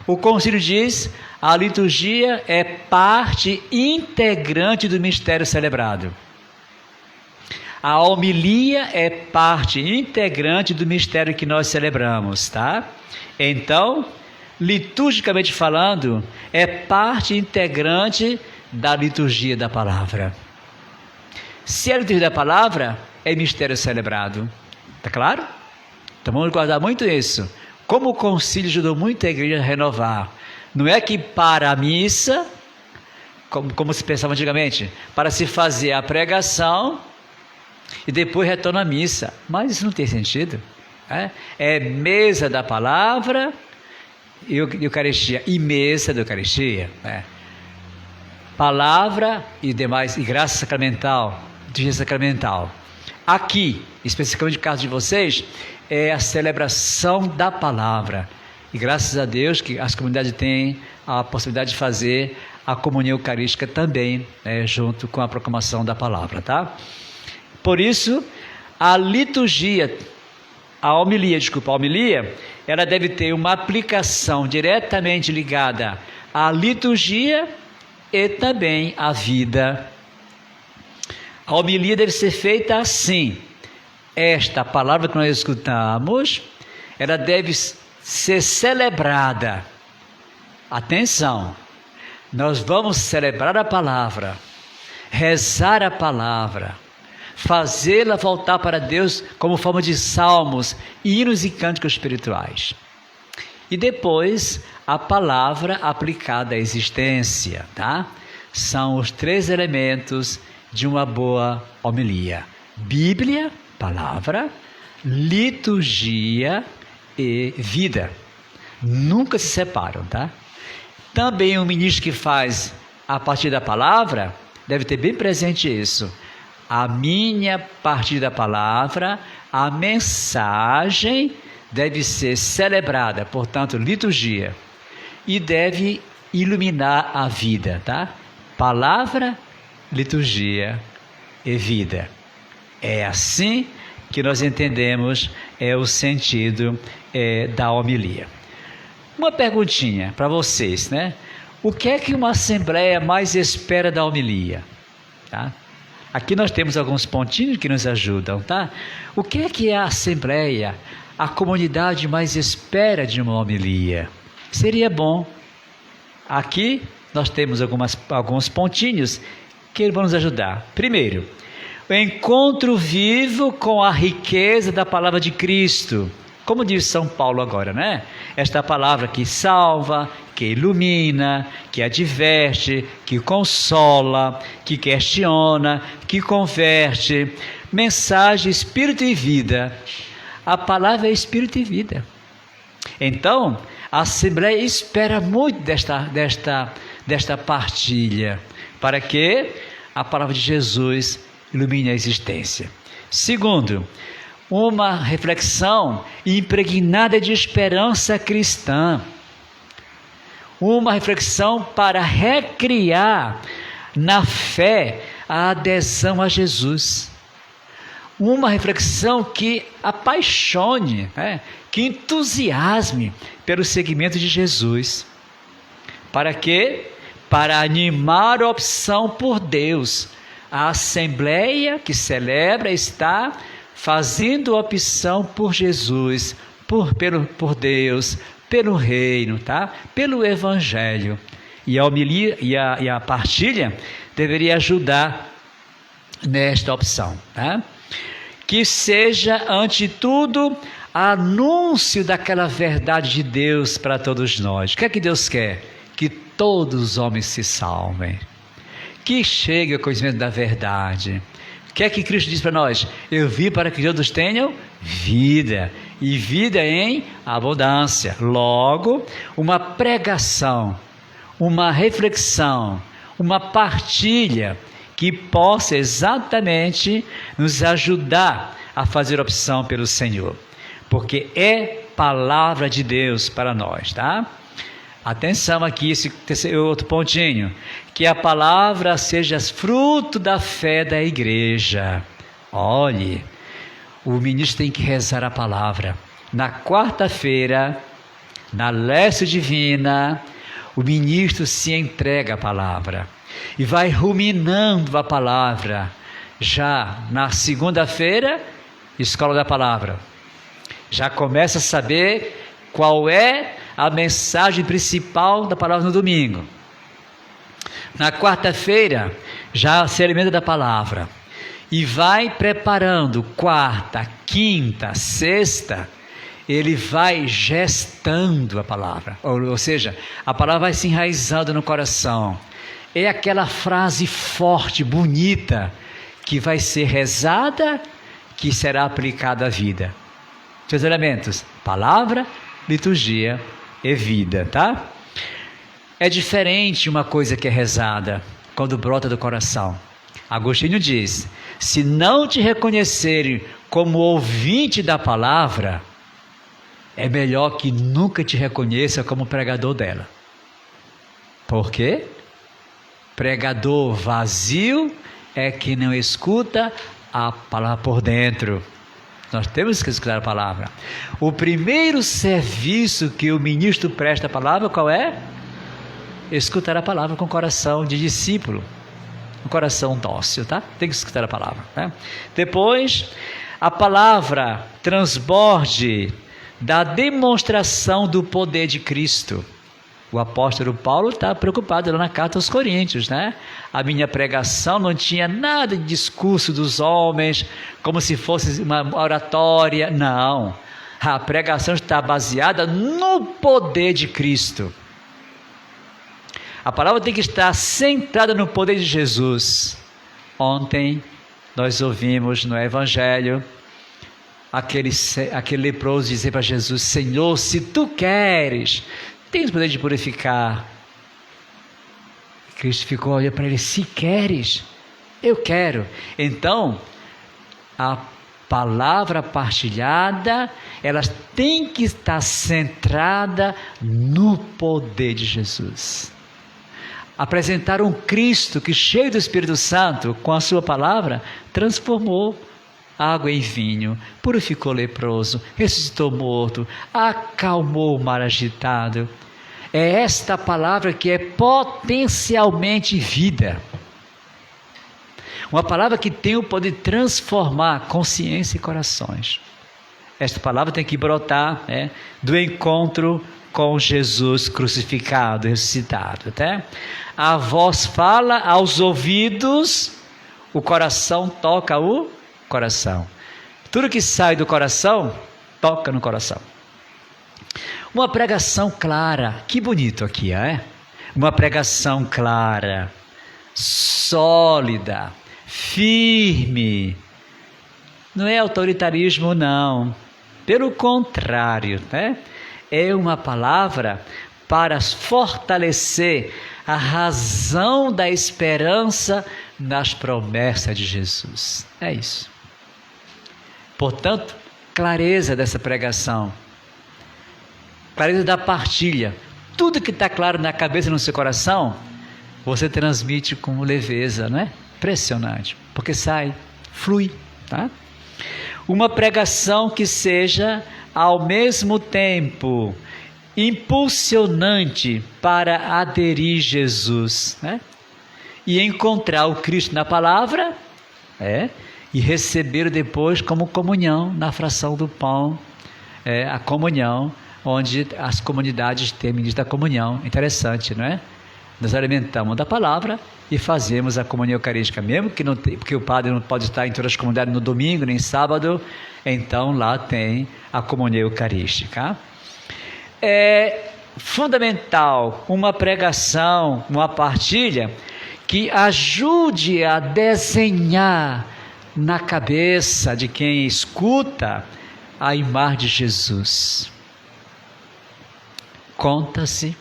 Speaker 3: O concílio diz: a liturgia é parte integrante do mistério celebrado. A homilia é parte integrante do mistério que nós celebramos, tá? Então, liturgicamente falando, é parte integrante da liturgia da palavra. Se é a liturgia da palavra, é mistério celebrado. Tá claro? Então vamos guardar muito isso. Como o concílio ajudou muito a igreja a renovar. Não é que para a missa, como se pensava antigamente, para se fazer a pregação e depois retorna à missa. Mas isso não tem sentido. É mesa da palavra e Eucaristia, e mesa da Eucaristia. Palavra e demais, e graça sacramental, liturgia sacramental. Aqui, especificamente no caso de vocês, é a celebração da palavra. E graças a Deus que as comunidades têm a possibilidade de fazer a comunhão eucarística também, junto com a proclamação da palavra, tá? Por isso, a homilia, ela deve ter uma aplicação diretamente ligada à liturgia e também à vida. A homilia deve ser feita assim. Esta palavra que nós escutamos, ela deve ser celebrada. Atenção, nós vamos celebrar a palavra, rezar a palavra, fazê-la voltar para Deus como forma de salmos, hinos e cânticos espirituais. E depois, a palavra aplicada à existência, tá? São os 3 elementos de uma boa homilia: Bíblia, palavra, liturgia e vida. Nunca se separam, tá? Também o ministro que faz a partir da palavra deve ter bem presente isso. A minha partir da palavra, a mensagem deve ser celebrada, portanto, liturgia, e deve iluminar a vida, tá? Palavra, liturgia e vida. É assim que nós entendemos o sentido da homilia. Uma perguntinha para vocês, né? O que é que uma assembleia mais espera da homilia? Tá? Aqui nós temos alguns pontinhos que nos ajudam, tá? O que é que a assembleia, a comunidade mais espera de uma homilia? Seria bom. Aqui nós temos alguns pontinhos que vão nos ajudar. Primeiro, o encontro vivo com a riqueza da palavra de Cristo. Como diz São Paulo agora, né? Esta palavra que salva, que ilumina, que adverte, que consola, que questiona, que converte. Mensagem, espírito e vida. A palavra é espírito e vida. Então, a Assembleia espera muito desta partilha, para que a palavra de Jesus ilumine a existência. Segundo, uma reflexão impregnada de esperança cristã. Uma reflexão para recriar na fé a adesão a Jesus. Uma reflexão que apaixone, que entusiasme pelo seguimento de Jesus. Para quê? Para animar a opção por Deus. A Assembleia que celebra está fazendo opção por Jesus, por Deus, pelo reino, tá? Pelo Evangelho. E a homilia e a partilha deveria ajudar nesta opção, tá? Que seja, ante tudo, anúncio daquela verdade de Deus para todos nós. O que é que Deus quer? Que todos os homens se salvem, que chegue ao conhecimento da verdade. O que é que Cristo diz para nós? Eu vim para que todos tenham vida, e vida em abundância. Logo, uma pregação, uma reflexão, uma partilha que possa exatamente nos ajudar a fazer opção pelo Senhor, porque é palavra de Deus para nós, tá? Atenção aqui, esse outro pontinho, que a palavra seja fruto da fé da igreja. Olhe, o ministro tem que rezar a palavra. Na quarta-feira, na Lécio Divina, o ministro se entrega à palavra e vai ruminando a palavra. Já na segunda-feira, escola da palavra, já começa a saber qual é a mensagem principal da palavra no domingo. Na quarta-feira, já se alimenta da palavra e vai preparando quarta, quinta, sexta, ele vai gestando a palavra, ou seja, a palavra vai se enraizando no coração. É aquela frase forte, bonita, que vai ser rezada, que será aplicada à vida. 3 elementos: palavra, liturgia e vida, tá? É diferente uma coisa que é rezada quando brota do coração. Agostinho diz: se não te reconhecerem como ouvinte da palavra, é melhor que nunca te reconheça como pregador dela. Por quê? Pregador vazio é que não escuta a palavra por dentro. Nós temos que escutar a palavra. O primeiro serviço que o ministro presta à palavra, qual é? Escutar a palavra com coração de discípulo, um coração dócil, tá? Tem que escutar a palavra, né? Depois, a palavra transborde da demonstração do poder de Cristo. O apóstolo Paulo está preocupado lá na carta aos Coríntios, né? A minha pregação não tinha nada de discurso dos homens, como se fosse uma oratória. Não. A pregação está baseada no poder de Cristo. A palavra tem que estar centrada no poder de Jesus. Ontem nós ouvimos no Evangelho aquele leproso dizer para Jesus: Senhor, se tu queres, tens o poder de purificar. Cristo ficou olhando para ele: se queres, eu quero. Então, a palavra partilhada, ela tem que estar centrada no poder de Jesus. Apresentar um Cristo que, cheio do Espírito Santo, com a sua palavra, transformou água em vinho, purificou o leproso, ressuscitou morto, acalmou o mar agitado. É esta palavra que é potencialmente vida. Uma palavra que tem o poder de transformar consciência e corações. Esta palavra tem que brotar do encontro com Jesus crucificado, ressuscitado. Até a voz fala aos ouvidos, o coração toca o coração. Tudo que sai do coração, toca no coração. Uma pregação clara, que bonito aqui, Uma pregação clara, sólida, firme. Não é autoritarismo, não. Pelo contrário, é uma palavra para fortalecer a razão da esperança nas promessas de Jesus. É isso. Portanto, clareza dessa pregação, clareza da partilha. Tudo que está claro na cabeça e no seu coração, você transmite com leveza, não é? Impressionante, porque sai, flui, tá? Uma pregação que seja, ao mesmo tempo, impulsionante para aderir Jesus, e encontrar o Cristo na palavra, e receber depois como comunhão na fração do pão, a comunhão, onde as comunidades têm ministro da comunhão. Interessante, não é? Nós alimentamos da palavra e fazemos a comunhão eucarística, mesmo que não tem, porque o padre não pode estar em todas as comunidades no domingo, nem sábado, então lá tem a comunhão eucarística. É fundamental uma pregação, uma partilha que ajude a desenhar na cabeça de quem escuta a imagem de Jesus. Conta-se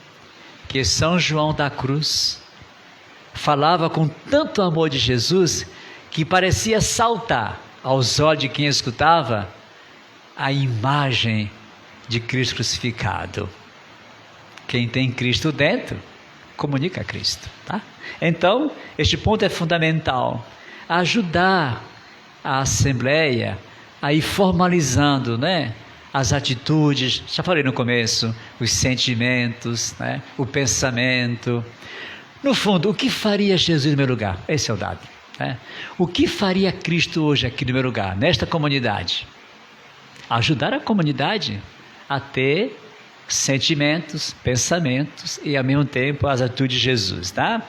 Speaker 3: que São João da Cruz falava com tanto amor de Jesus que parecia saltar aos olhos de quem escutava a imagem de Cristo crucificado. Quem tem Cristo dentro, comunica a Cristo, tá? Então, este ponto é fundamental. Ajudar a Assembleia a ir formalizando, as atitudes, já falei no começo, os sentimentos, o pensamento. No fundo, o que faria Jesus no meu lugar? Esse é o dado. O que faria Cristo hoje aqui no meu lugar, nesta comunidade? Ajudar a comunidade a ter sentimentos, pensamentos e ao mesmo tempo as atitudes de Jesus, tá?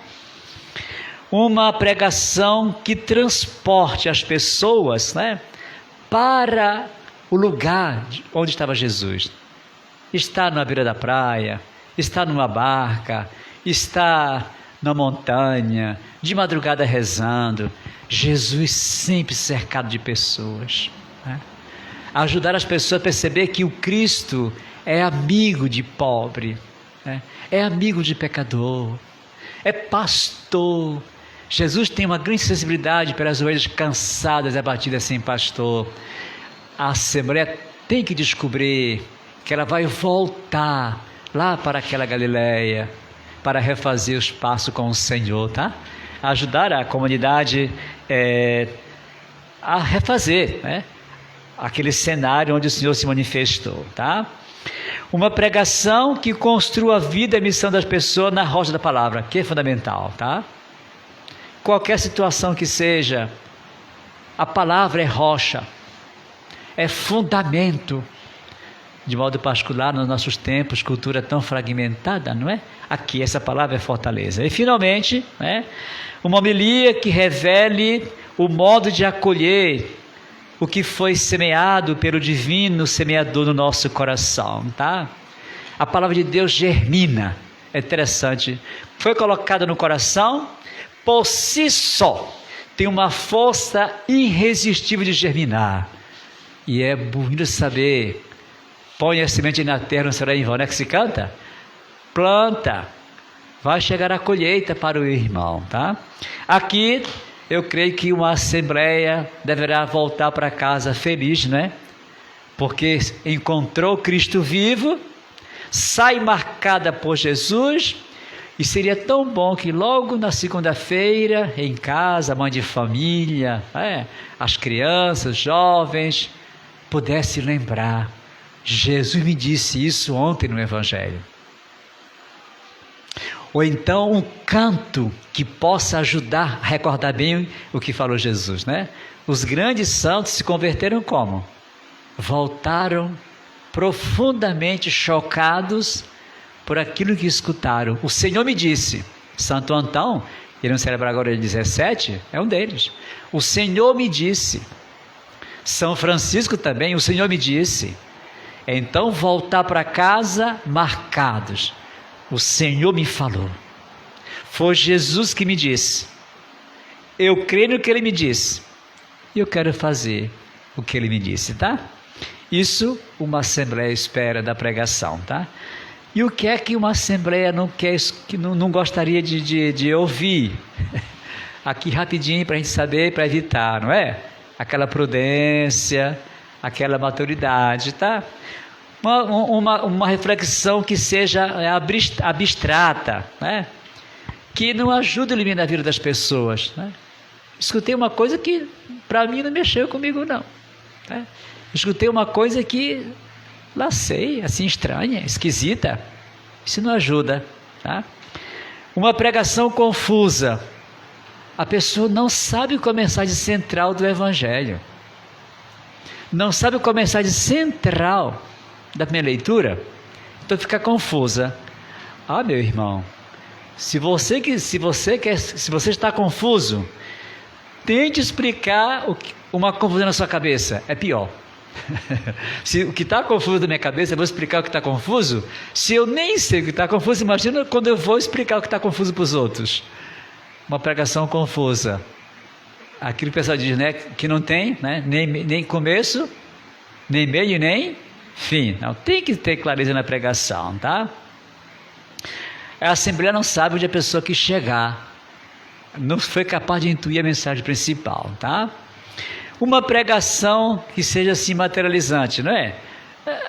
Speaker 3: Uma pregação que transporte as pessoas, para o lugar onde estava Jesus. Está na beira da praia, está numa barca, está na montanha, de madrugada rezando. Jesus sempre cercado de pessoas. Ajudar as pessoas a perceber que o Cristo é amigo de pobre, é amigo de pecador, é pastor. Jesus tem uma grande sensibilidade pelas ovelhas cansadas e abatidas sem pastor. A Assembleia tem que descobrir que ela vai voltar lá para aquela Galileia para refazer os passos com o Senhor, tá? Ajudar a comunidade a refazer, aquele cenário onde o Senhor se manifestou, tá? Uma pregação que construa a vida e a missão das pessoas na rocha da palavra, que é fundamental, tá? Qualquer situação que seja, a palavra é rocha, é fundamento de modo particular nos nossos tempos, cultura tão fragmentada, não é? Aqui essa palavra é fortaleza. E finalmente, uma homilia que revele o modo de acolher o que foi semeado pelo divino semeador no nosso coração, tá? A palavra de Deus germina, é interessante, foi colocada no coração, por si só, tem uma força irresistível de germinar, e é bonito saber, põe a semente na terra, não será em vão, não é que se canta? Planta, vai chegar a colheita para o irmão, tá? Aqui, eu creio que uma assembleia deverá voltar para casa feliz, né? Porque encontrou Cristo vivo, sai marcada por Jesus, e seria tão bom que logo na segunda-feira, em casa, mãe de família, as crianças, jovens, pudesse lembrar, Jesus me disse isso ontem no Evangelho. Ou então um canto que possa ajudar a recordar bem o que falou Jesus, né? Os grandes santos se converteram como? Voltaram profundamente chocados por aquilo que escutaram. O Senhor me disse, Santo Antão, ele não celebra agora ele 17, é um deles. O Senhor me disse. São Francisco também, o Senhor me disse. Então voltar para casa marcados. O Senhor me falou, foi Jesus que me disse, eu creio no que Ele me disse, e eu quero fazer o que Ele me disse, tá? Isso uma assembleia espera da pregação, tá? E o que é que uma assembleia não quer, que não gostaria de ouvir? Aqui rapidinho para a gente saber, para evitar, não é? Aquela prudência, aquela maturidade, tá? Uma reflexão que seja abstrata, né? Que não ajude a eliminar a vida das pessoas, né? Escutei uma coisa que para mim não mexeu comigo não, né? Escutei uma coisa que lacei, assim estranha, esquisita, isso não ajuda, tá? Uma pregação confusa, a pessoa não sabe qual é a mensagem central do Evangelho, não sabe qual é a mensagem central da minha leitura, então fica confusa. Meu irmão, se você está confuso, tente explicar uma confusão na sua cabeça, é pior. Se o que está confuso na minha cabeça, eu vou explicar o que está confuso. Se eu nem sei o que está confuso, imagina quando eu vou explicar o que está confuso para os outros. Uma pregação confusa, aquilo que o pessoal diz, né, que não tem, né, nem começo, nem meio, nem fim. Não, tem que ter clareza na pregação, tá? A assembleia não sabe onde a pessoa quis chegar, não foi capaz de intuir a mensagem principal, tá? Uma pregação que seja assim materializante, não é?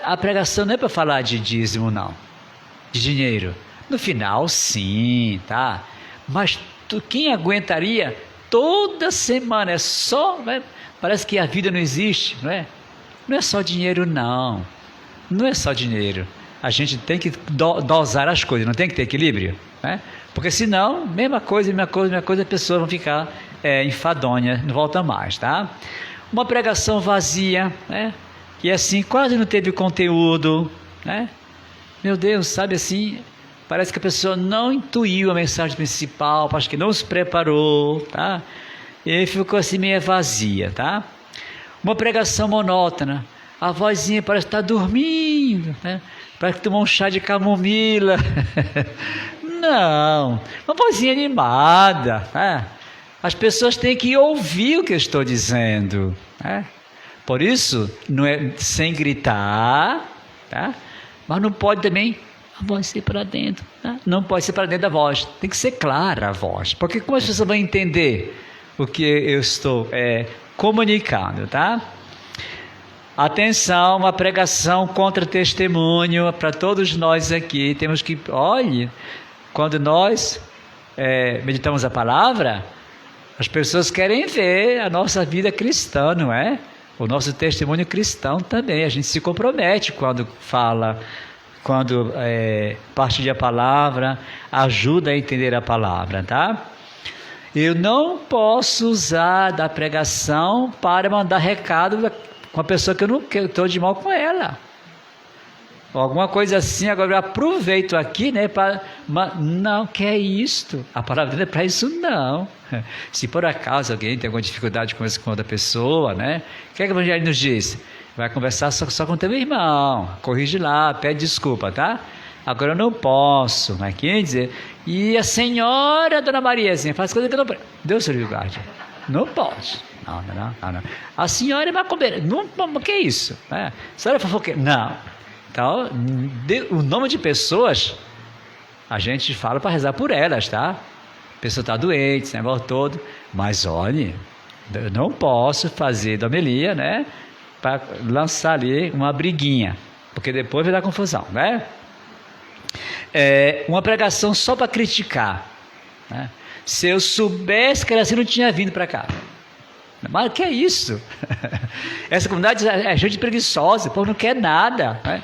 Speaker 3: A pregação não é para falar de dízimo, não, de dinheiro. No final, sim, tá? Mas quem aguentaria toda semana? É só, né? Parece que a vida não existe, não é? Não é só dinheiro, não. Não é só dinheiro. A gente tem que dosar as coisas, não tem que ter equilíbrio, né? Porque senão, mesma coisa, a pessoa vai ficar enfadonha, não volta mais, tá? Uma pregação vazia, né? Que assim, quase não teve conteúdo, né? Meu Deus, sabe assim, parece que a pessoa não intuiu a mensagem principal, acho que não se preparou, tá? E ficou assim meio vazia, tá? Uma pregação monótona, a vozinha parece estar dormindo, né? Parece que tomou um chá de camomila. Não, uma vozinha animada, né? As pessoas têm que ouvir o que eu estou dizendo, né? Por isso, não é sem gritar, tá? Mas não pode também a voz ser para dentro, tá? Não pode ser para dentro da voz, tem que ser clara a voz, porque como as pessoas vão entender o que eu estou comunicando, tá? Atenção, uma pregação contra testemunho para todos nós aqui. Temos que, olhe, quando nós meditamos a palavra, as pessoas querem ver a nossa vida cristã, não é? O nosso testemunho cristão também. A gente se compromete quando fala, quando partilha a palavra, ajuda a entender a palavra, tá? Eu não posso usar da pregação para mandar recado com a pessoa que eu não estou de mal com ela. alguma coisa assim, agora eu aproveito aqui, né, não, que é isto? A palavra não é para isso, não. Se por acaso alguém tem alguma dificuldade com outra pessoa, né, o que é que o Evangelho nos diz? Vai conversar só com teu irmão, corrige lá, pede desculpa, tá? Agora eu não posso, mas quem dizer? E a senhora, Dona Mariazinha, faz coisa que eu não posso. Deus se livre, não pode. Não. A senhora é macumbeira. Não, que é isso? A senhora é fofoqueira. Não. Então, o nome de pessoas, a gente fala para rezar por elas, tá? A pessoa está doente, esse negócio todo. Mas, olhe, eu não posso fazer da homilia, né? Para lançar ali uma briguinha. Porque depois vai dar confusão, né? Uma pregação só para criticar, né? Se eu soubesse que era assim, não tinha vindo para cá. Mas o que é isso? Essa comunidade é gente preguiçosa, o povo não quer nada, né?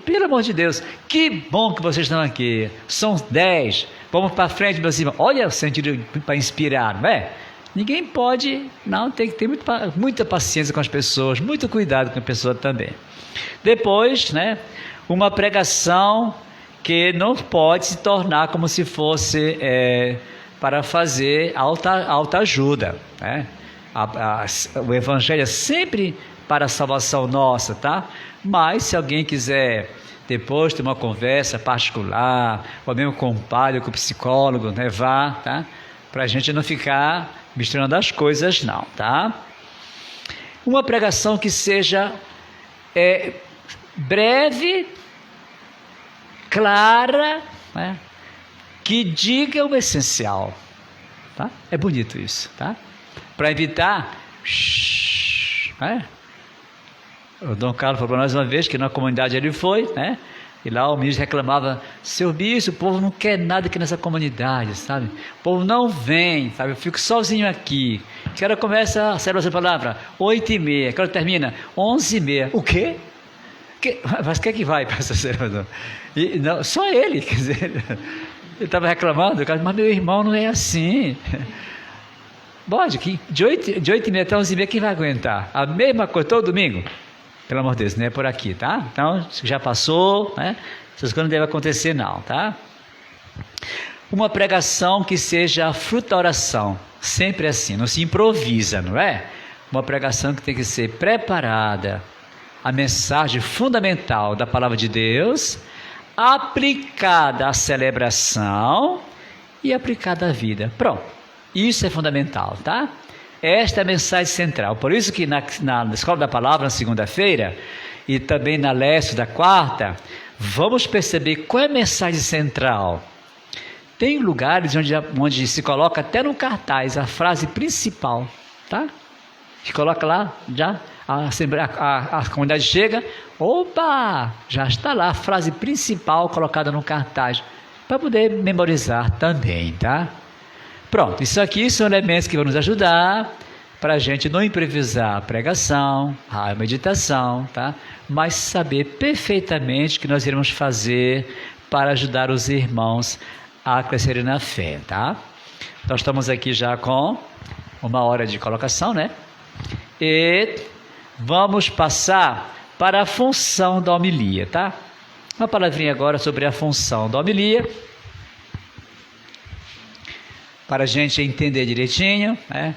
Speaker 3: Pelo amor de Deus, que bom que vocês estão aqui. São 10, vamos para frente, meus irmãos. Olha o sentido para inspirar, não é? Ninguém pode, não, tem que ter muita paciência com as pessoas, muito cuidado com a pessoa também. Depois, né, uma pregação que não pode se tornar como se fosse para fazer alta ajuda, né? O Evangelho é sempre para a salvação nossa, tá? Mas se alguém quiser depois ter uma conversa particular, ou mesmo com o padre, com o psicólogo, né, vá, tá? Para a gente não ficar misturando as coisas, não, tá? Uma pregação que seja breve, clara, né? Que diga o essencial, tá? É bonito isso, tá? Para evitar, né? O Dom Carlos falou para nós uma vez que na comunidade ele foi, né? E lá o ministro reclamava: seu bispo, o povo não quer nada aqui nessa comunidade, sabe? O povo não vem, sabe? Eu fico sozinho aqui. Que hora começa a celebração da palavra? 8h30. Que hora termina? 11h30. O quê? Mas quem é que vai para essa celebração? E não, só ele, quer dizer, ele estava reclamando, mas meu irmão não é assim. Pode, que de 8h30 até 11h30, quem vai aguentar? A mesma coisa todo domingo? Pelo amor de Deus, não é por aqui, tá? Então, já passou, né? Essas coisas não devem acontecer não, tá? Uma pregação que seja fruto da oração, sempre assim, não se improvisa, não é? Uma pregação que tem que ser preparada, a mensagem fundamental da palavra de Deus, aplicada à celebração e aplicada à vida. Pronto, isso é fundamental, tá? Esta é a mensagem central. Por isso que na Escola da Palavra, na segunda-feira, e também na Leste da quarta, vamos perceber qual é a mensagem central. Tem lugares onde se coloca até no cartaz a frase principal, tá? Se coloca lá, já a comunidade chega, opa, já está lá a frase principal colocada no cartaz, para poder memorizar também, tá? Pronto, isso aqui são elementos que vão nos ajudar para a gente não improvisar a pregação, a meditação, tá? Mas saber perfeitamente o que nós iremos fazer para ajudar os irmãos a crescerem na fé, tá? Nós estamos aqui já com 1 hora de colocação, né? E vamos passar para a função da homilia, tá? Uma palavrinha agora sobre a função da homilia, para a gente entender direitinho, né?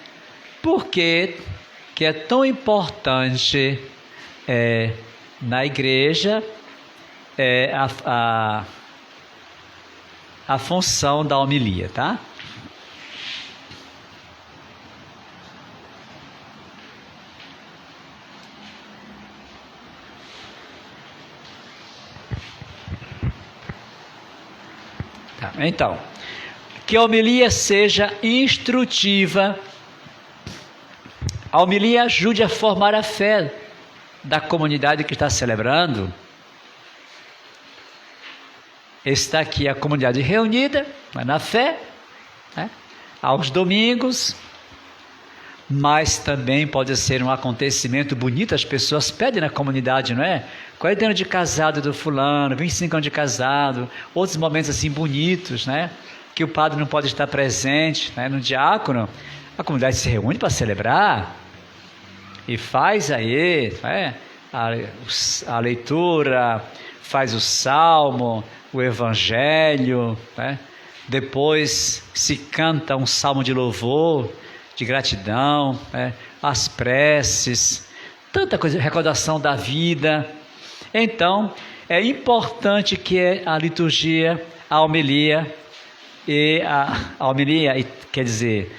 Speaker 3: Por que é tão importante na igreja a função da homilia, tá? Então, que a homilia seja instrutiva, a homilia ajude a formar a fé da comunidade que está celebrando. Está aqui a comunidade reunida, na fé, né, aos domingos, mas também pode ser um acontecimento bonito, as pessoas pedem na comunidade, não é? 40 anos de casado do fulano, 25 anos de casado, outros momentos assim bonitos, né? Que o padre não pode estar presente, né? No diácono, a comunidade se reúne para celebrar e faz aí, né? A leitura, faz o salmo, o evangelho, né? Depois se canta um salmo de louvor, de gratidão, né? As preces, tanta coisa, recordação da vida. Então, é importante que a liturgia, a homilia, quer dizer,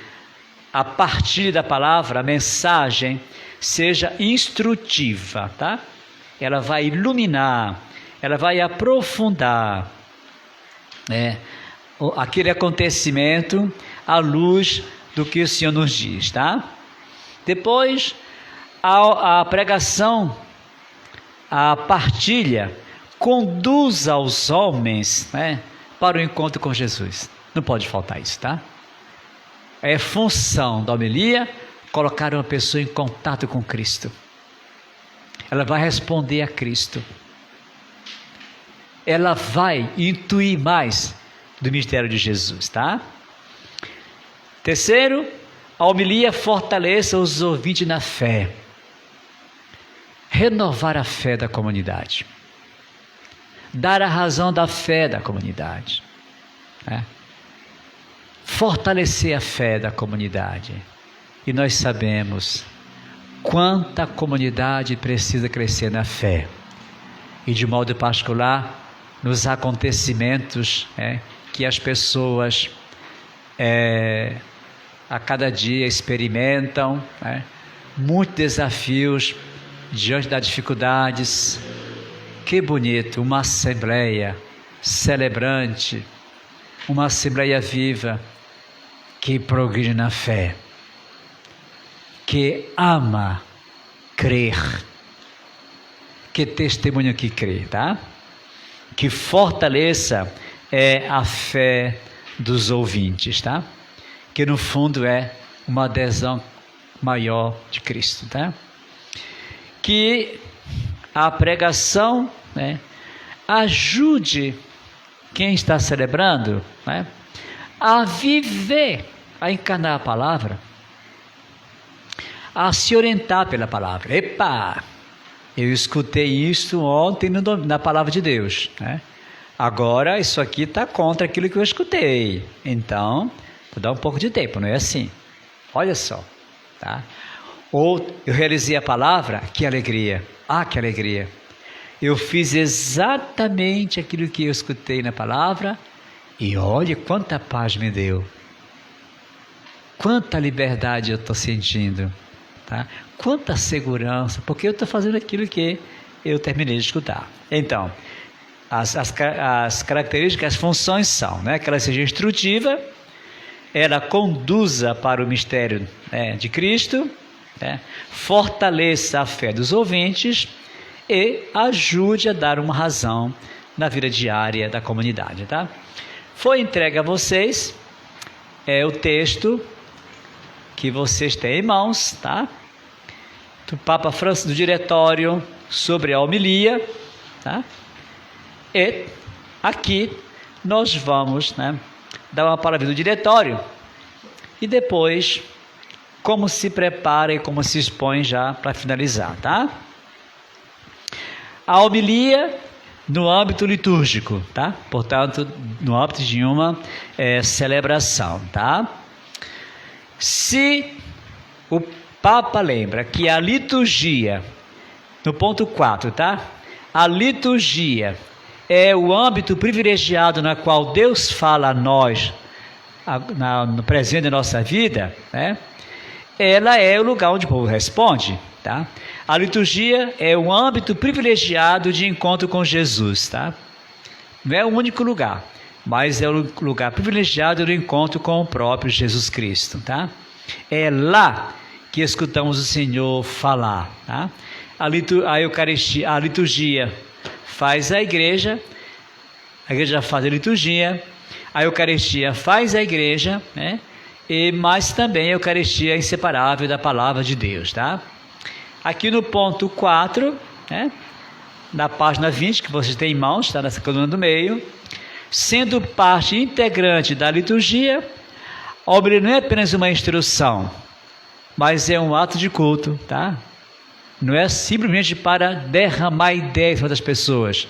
Speaker 3: a partilha da palavra, a mensagem, seja instrutiva, tá? Ela vai iluminar, ela vai aprofundar, né, aquele acontecimento à luz do que o Senhor nos diz, tá? Depois, a pregação, a partilha, conduz aos homens, né, para o encontro com Jesus. Não pode faltar isso, tá? É função da homilia colocar uma pessoa em contato com Cristo. Ela vai responder a Cristo. Ela vai intuir mais do mistério de Jesus, tá? Terceiro, a homilia fortaleça os ouvintes na fé. Renovar a fé da comunidade. Dar a razão da fé da comunidade, né? Fortalecer a fé da comunidade. E nós sabemos quanta comunidade precisa crescer na fé. E de modo particular, nos acontecimentos que as pessoas a cada dia experimentam, muitos desafios diante das dificuldades. Que bonito, uma assembleia celebrante, uma assembleia viva, que progride na fé, que ama crer, que testemunha que crê, tá? Que fortaleça a fé dos ouvintes, tá? Que no fundo é uma adesão maior de Cristo, tá? Que a pregação, né, ajude quem está celebrando, né, a viver, a encarnar a palavra, a se orientar pela palavra. Epa, eu escutei isso ontem na palavra de Deus, né? Agora isso aqui está contra aquilo que eu escutei, então vou dar um pouco de tempo, não é assim? Olha só, tá? Ou eu realizei a palavra, que alegria, que alegria, eu fiz exatamente aquilo que eu escutei na palavra, e olha quanta paz me deu, quanta liberdade eu estou sentindo, tá? Quanta segurança, porque eu estou fazendo aquilo que eu terminei de escutar. Então, as características, as funções são, né, que ela seja instrutiva, ela conduza para o mistério, né, de Cristo, né, fortaleça a fé dos ouvintes e ajude a dar uma razão na vida diária da comunidade, tá? Foi entregue a vocês o texto que vocês têm em mãos, tá? Do Papa Francisco, do Diretório sobre a homilia, tá? E aqui nós vamos, né, dar uma palavra do Diretório e depois como se prepara e como se expõe já para finalizar, tá? A homilia no âmbito litúrgico, tá? Portanto, no âmbito de uma celebração, tá? Se o Papa lembra que a liturgia, no ponto 4, tá? A liturgia é o âmbito privilegiado na qual Deus fala a nós, no presente da nossa vida, né? Ela é o lugar onde o povo responde, tá? A liturgia é o âmbito privilegiado de encontro com Jesus, tá? Não é o único lugar, mas é o lugar privilegiado do encontro com o próprio Jesus Cristo, tá? É lá que escutamos o Senhor falar, tá? A Eucaristia, a liturgia faz a igreja faz a liturgia, a Eucaristia faz a igreja, né? Mas também a Eucaristia é inseparável da palavra de Deus, tá? Aqui no ponto 4, né, na página 20, que vocês têm em mãos, está nessa coluna do meio, sendo parte integrante da liturgia, a homilia não é apenas uma instrução, mas é um ato de culto, tá? Não é simplesmente para derramar ideias para as pessoas,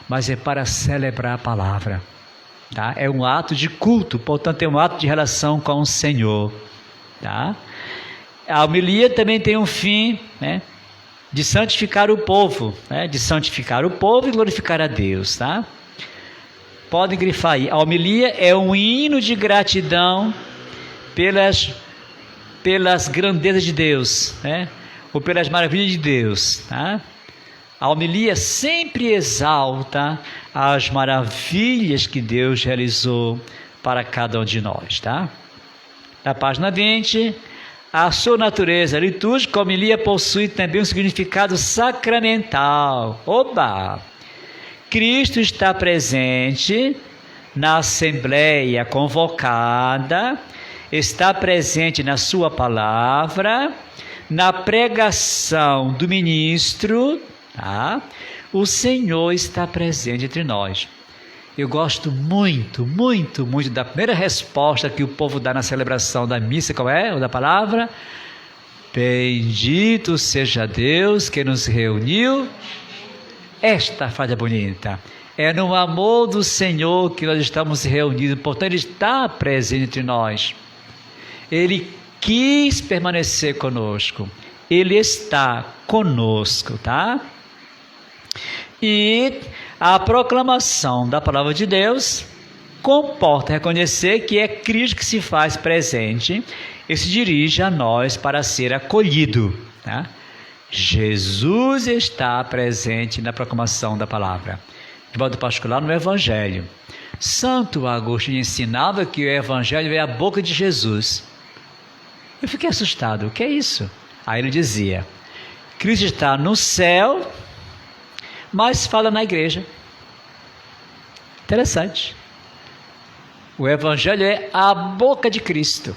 Speaker 3: mas é para celebrar a palavra. Tá? É um ato de culto, portanto é um ato de relação com o Senhor. Tá? A homilia também tem um fim, né, de santificar o povo, né, de santificar o povo e glorificar a Deus. Tá? Podem grifar aí. A homilia é um hino de gratidão pelas grandezas de Deus, né, ou pelas maravilhas de Deus. Tá? A homilia sempre exalta as maravilhas que Deus realizou para cada um de nós. Tá? Na página 20, a sua natureza litúrgica, a homilia possui também um significado sacramental. Oba! Cristo está presente na assembleia convocada, está presente na sua palavra, na pregação do ministro. Tá? O Senhor está presente entre nós. Eu gosto muito, muito, muito da primeira resposta que o povo dá na celebração da missa. Qual é? O da palavra? Bendito seja Deus que nos reuniu. Esta frase é bonita. É no amor do Senhor que nós estamos reunidos. Portanto, Ele está presente entre nós. Ele quis permanecer conosco. Ele está conosco, tá? E a proclamação da palavra de Deus comporta reconhecer que é Cristo que se faz presente e se dirige a nós para ser acolhido. Tá? Jesus está presente na proclamação da palavra. De modo particular no Evangelho. Santo Agostinho ensinava que o Evangelho é a boca de Jesus. Eu fiquei assustado. O que é isso? Aí ele dizia: Cristo está no céu, mas fala na igreja. Interessante. O Evangelho é a boca de Cristo.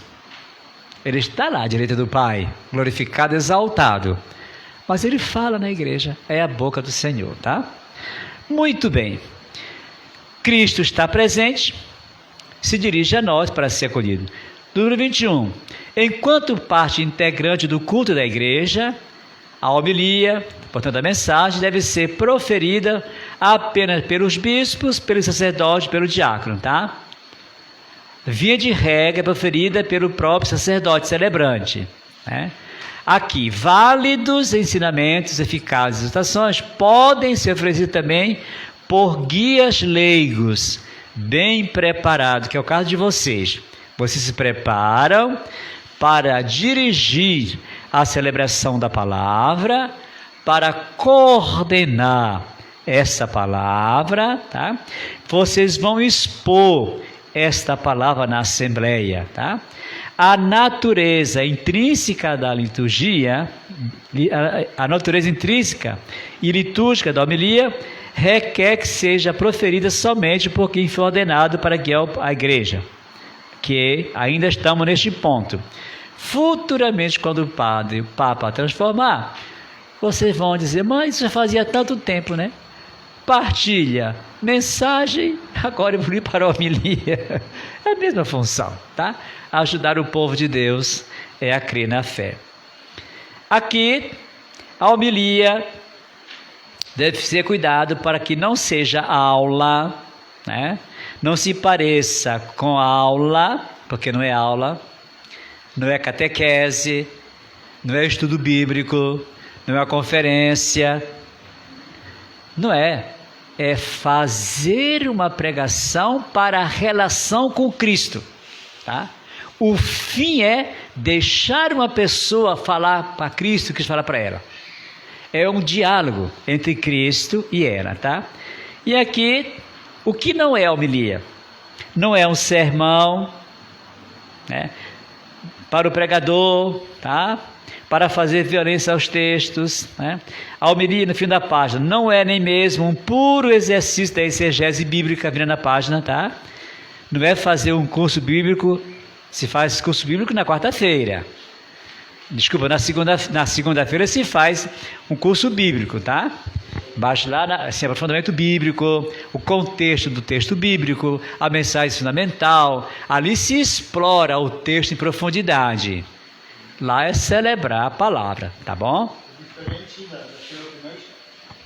Speaker 3: Ele está lá à direita do Pai, glorificado, exaltado. Mas ele fala na igreja, é a boca do Senhor, tá? Muito bem. Cristo está presente, se dirige a nós para ser acolhido. Número 21. Enquanto parte integrante do culto da igreja, a homilia, portanto a mensagem, deve ser proferida apenas pelos bispos, pelos sacerdotes, pelo diácono, tá? Via de regra, proferida pelo próprio sacerdote celebrante, né? Aqui, válidos ensinamentos eficazes e exortações podem ser oferecidos também por guias leigos, bem preparados, que é o caso de vocês. Vocês se preparam para dirigir a celebração da palavra, para coordenar essa palavra, tá? Vocês vão expor esta palavra na assembleia, tá? A natureza intrínseca da liturgia, a natureza intrínseca e litúrgica da homilia requer que seja proferida somente por quem foi ordenado para guiar a igreja, que ainda estamos neste ponto. Futuramente, quando o Papa transformar, vocês vão dizer: mas isso já fazia tanto tempo, né? Partilha, mensagem, agora evoluir para a homilia. É a mesma função, tá? Ajudar o povo de Deus é a crer na fé. Aqui, a homilia deve ser cuidado para que não seja aula, né? Não se pareça com aula, porque não é aula, não é catequese, não é estudo bíblico, não é conferência, não é. É fazer uma pregação para a relação com Cristo, tá? O fim é deixar uma pessoa falar para Cristo, Cristo falar para ela. É um diálogo entre Cristo e ela, tá? E aqui, o que não é homilia? Não é um sermão, né, para o pregador, tá? Para fazer violência aos textos, né? A homilia, no fim da página, não é nem mesmo um puro exercício da exegese bíblica vindo na página, tá? Não é fazer um curso bíblico, se faz curso bíblico na quarta-feira. Desculpa, na segunda-feira se faz um curso bíblico, tá? Baixa lá, assim, aprofundamento bíblico, o contexto do texto bíblico, a mensagem fundamental. Ali se explora o texto em profundidade. Lá é celebrar a palavra, tá bom?
Speaker 1: Diferente daquilo que nós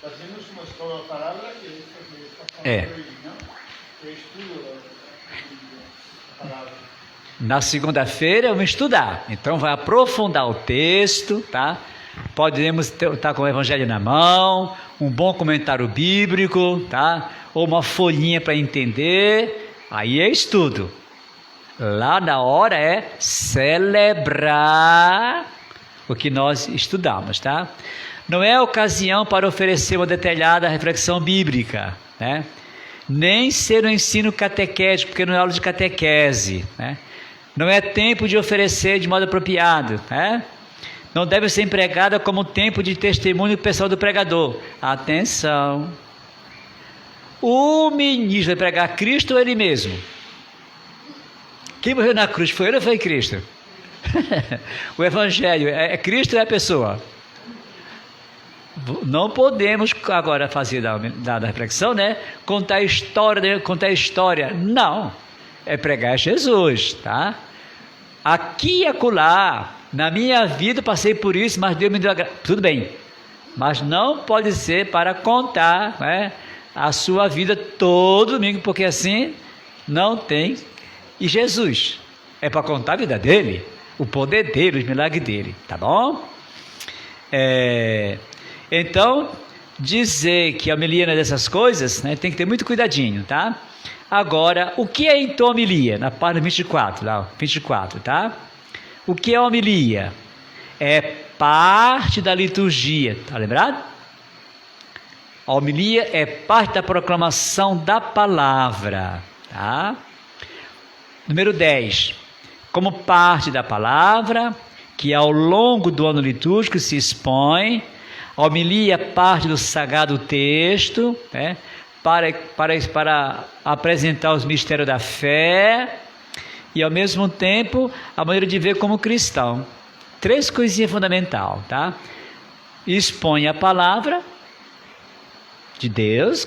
Speaker 1: fazemos uma escola da palavra que você está falando
Speaker 3: É.
Speaker 1: aí, não? Eu estudo a palavra.
Speaker 3: Na segunda-feira vamos estudar, então vai aprofundar o texto, tá? Podemos estar com o Evangelho na mão, um bom comentário bíblico, tá? Ou uma folhinha para entender, aí é estudo. Lá na hora é celebrar o que nós estudamos, tá? Não é ocasião para oferecer uma detalhada reflexão bíblica, né? Nem ser um ensino catequético, porque não é aula de catequese, né? Não é tempo de oferecer de modo apropriado, né? Não deve ser empregada como tempo de testemunho pessoal do pregador. Atenção! O ministro vai pregar Cristo ou ele mesmo? Quem morreu na cruz, foi ele ou foi Cristo? O Evangelho é Cristo ou é a pessoa? Não podemos agora fazer da reflexão, né? Contar história. Não. É pregar Jesus, tá? Aqui e acolá, na minha vida passei por isso, mas Deus me deu a graça. Tudo bem. Mas não pode ser para contar, né, a sua vida todo domingo, porque assim não tem. E Jesus é para contar a vida dele, o poder dele, os milagres dele, tá bom? Então, dizer que a homilia não é dessas coisas, né, tem que ter muito cuidadinho, tá? Agora, o que é então homilia? Na página 24, lá, 24, tá? O que é homilia? É parte da liturgia, tá lembrado? A homilia é parte da proclamação da palavra, tá? Número 10. Como parte da palavra, que ao longo do ano litúrgico se expõe, a homilia é parte do sagrado texto, né? Para apresentar os mistérios da fé e, ao mesmo tempo, a maneira de ver como cristão. 3 coisinhas fundamentais, tá? Expõe a palavra de Deus,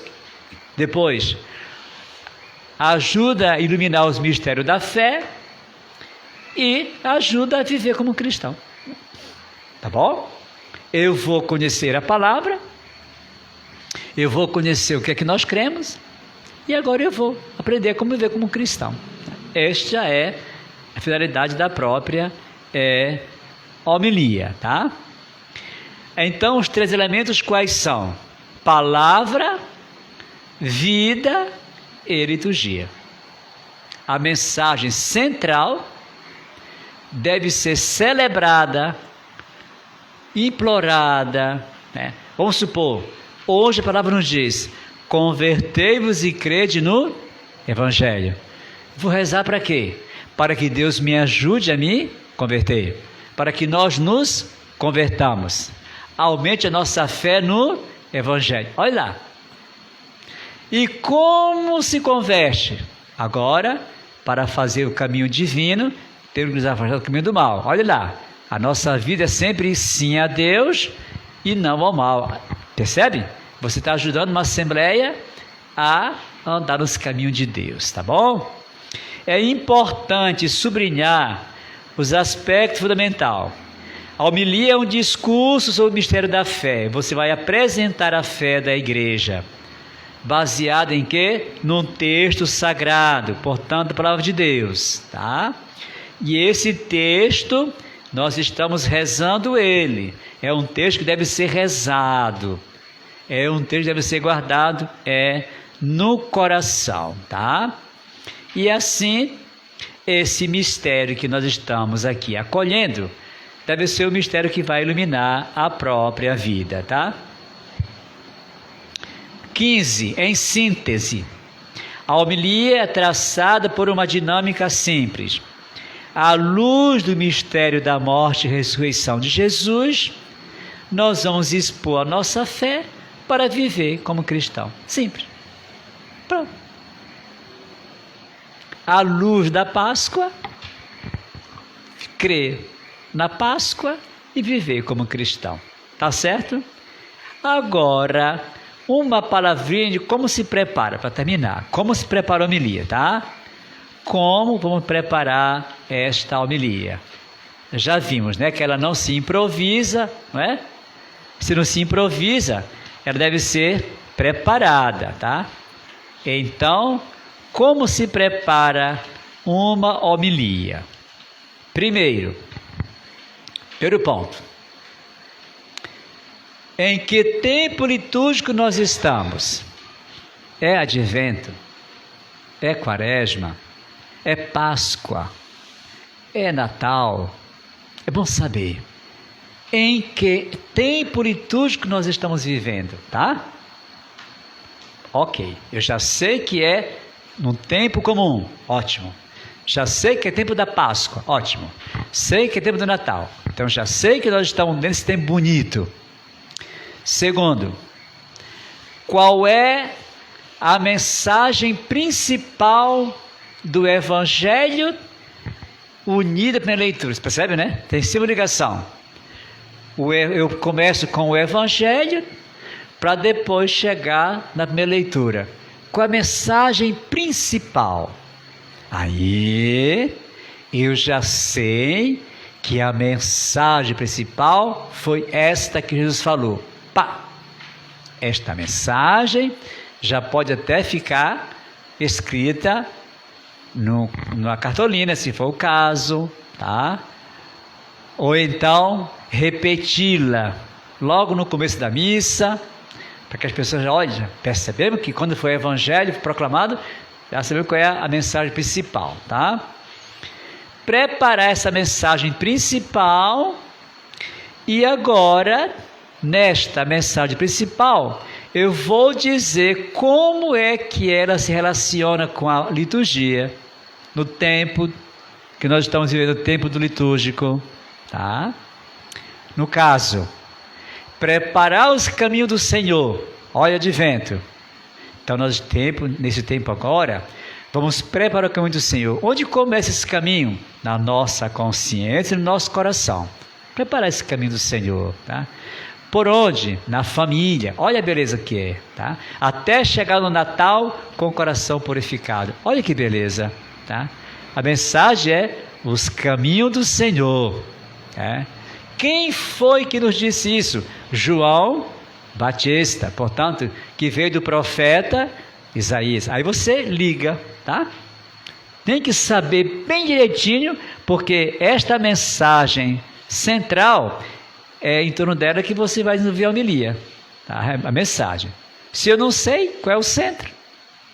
Speaker 3: depois ajuda a iluminar os mistérios da fé e ajuda a viver como cristão. Tá bom? Eu vou conhecer a palavra, eu vou conhecer o que é que nós cremos e agora eu vou aprender como viver como cristão. Esta é a finalidade da própria homilia, tá? Então, os 3 elementos quais são? Palavra, vida e liturgia. A mensagem central deve ser celebrada, implorada, né? Vamos supor, hoje a palavra nos diz: convertei-vos e crede no Evangelho. Vou rezar para quê? Para que Deus me ajude a me converter, para que nós nos convertamos, aumente a nossa fé no Evangelho. Olha lá. E como se converte? Agora, para fazer o caminho divino, temos que nos afastar do caminho do mal. Olha lá. A nossa vida é sempre sim a Deus e não ao mal. Percebe? Você está ajudando uma assembleia a andar nos caminhos de Deus, tá bom? É importante sublinhar os aspectos fundamentais. A homilia é um discurso sobre o mistério da fé. Você vai apresentar a fé da igreja, baseada em quê? Num texto sagrado, portanto, a palavra de Deus, tá? E esse texto, nós estamos rezando ele. É um texto que deve ser rezado. É um texto que deve ser guardado no coração, tá? E assim, esse mistério que nós estamos aqui acolhendo, deve ser o mistério que vai iluminar a própria vida, tá? 15. Em síntese, a homilia é traçada por uma dinâmica simples. À luz do mistério da morte e ressurreição de Jesus, nós vamos expor a nossa fé para viver como cristão. Simples. Pronto. À luz da Páscoa, crer na Páscoa e viver como cristão. Tá certo? Agora, uma palavrinha de como se prepara, para terminar. Como se prepara a homilia, tá? Como vamos preparar esta homilia? Já vimos, né, que ela não se improvisa, não é? Se não se improvisa, ela deve ser preparada, tá? Então, como se prepara uma homilia? Primeiro ponto. Em que tempo litúrgico nós estamos? É Advento? É Quaresma? É Páscoa? É Natal? É bom saber em que tempo litúrgico nós estamos vivendo, tá? Ok, eu já sei que é num tempo comum, ótimo. Já sei que é tempo da Páscoa, ótimo. Sei que é tempo do Natal, então já sei que nós estamos nesse tempo bonito. Segundo, qual é a mensagem principal do Evangelho unida pela leitura? Você percebe, né? Tem sempre ligação. Eu começo com o Evangelho para depois chegar na primeira leitura. Qual a mensagem principal? Aí eu já sei que a mensagem principal foi esta que Jesus falou. Pá! Esta mensagem já pode até ficar escrita numa cartolina, se for o caso, tá? Ou então repeti-la logo no começo da missa, para que as pessoas, olha, percebemos que quando foi o evangelho proclamado, já sabemos qual é a mensagem principal, tá? Preparar essa mensagem principal e agora, nesta mensagem principal, eu vou dizer como é que ela se relaciona com a liturgia, no tempo que nós estamos vivendo, o tempo do litúrgico, tá? No caso, preparar os caminhos do Senhor, olha Advento. Então, nesse tempo agora, vamos preparar o caminho do Senhor. Onde começa esse caminho? Na nossa consciência e no nosso coração. Preparar esse caminho do Senhor, tá? Por onde? Na família. Olha a beleza que é, tá? Até chegar no Natal com o coração purificado. Olha que beleza, tá? A mensagem é os caminhos do Senhor. É? Quem foi que nos disse isso? João Batista, portanto, que veio do profeta Isaías. Aí você liga, tá? Tem que saber bem direitinho, porque esta mensagem central é em torno dela que você vai ouvir a homilia, tá? A mensagem. Se eu não sei qual é o centro,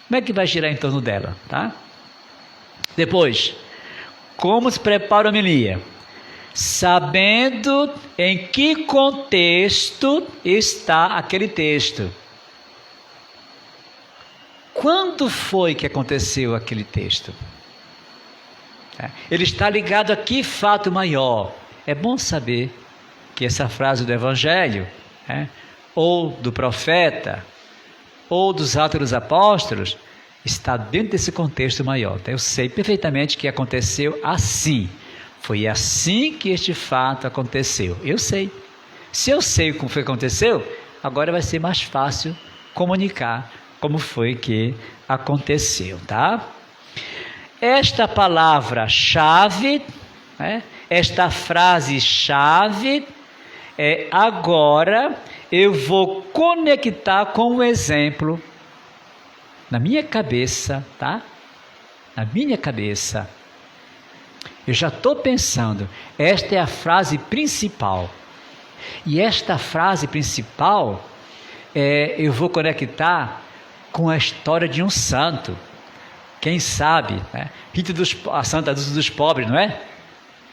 Speaker 3: como é que vai girar em torno dela, tá? Depois, como se prepara a homilia? Sabendo em que contexto está aquele texto. Quando foi que aconteceu aquele texto? Ele está ligado a que fato maior? É bom saber que essa frase do Evangelho, ou do profeta, ou dos Atos dos Apóstolos, está dentro desse contexto maior. Então, eu sei perfeitamente que aconteceu assim. Foi assim que este fato aconteceu. Eu sei. Se eu sei como foi que aconteceu, agora vai ser mais fácil comunicar como foi que aconteceu, tá? Esta palavra-chave, esta frase-chave, agora eu vou conectar com um exemplo na minha cabeça, tá? Na minha cabeça. Eu já estou pensando, esta é a frase principal. E esta frase principal, eu vou conectar com a história de um santo. Quem sabe, a Santa dos Pobres, não é?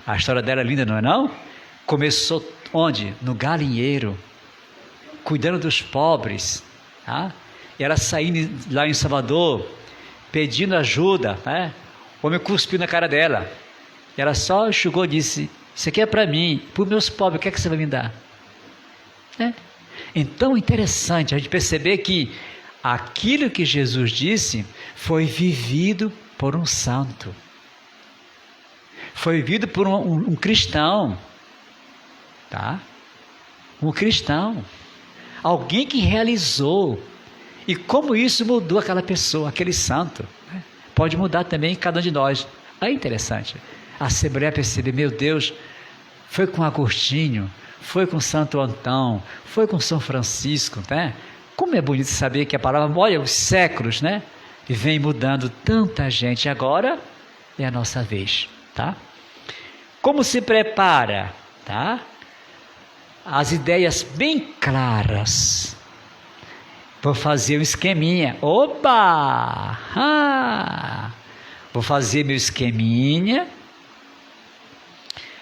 Speaker 3: A história dela é linda, não é não? Começou onde? No galinheiro, cuidando dos pobres. Tá? E ela saindo lá em Salvador, pedindo ajuda. O homem cuspiu na cara dela. E ela só enxugou e disse, isso aqui é para mim, para os meus pobres, o que é que você vai me dar? Então, interessante a gente perceber que aquilo que Jesus disse foi vivido por um santo. Foi vivido por um cristão. Tá? Um cristão. Alguém que realizou. E como isso mudou aquela pessoa, aquele santo. Pode mudar também cada um de nós. É interessante. A Assembleia percebe, meu Deus, foi com Agostinho, foi com Santo Antão, foi com São Francisco, Como é bonito saber que a palavra, olha, os séculos, né? E vem mudando tanta gente. Agora é a nossa vez, tá? Como se prepara, tá? As ideias bem claras. Vou fazer um esqueminha. Oba! Vou fazer meu esqueminha.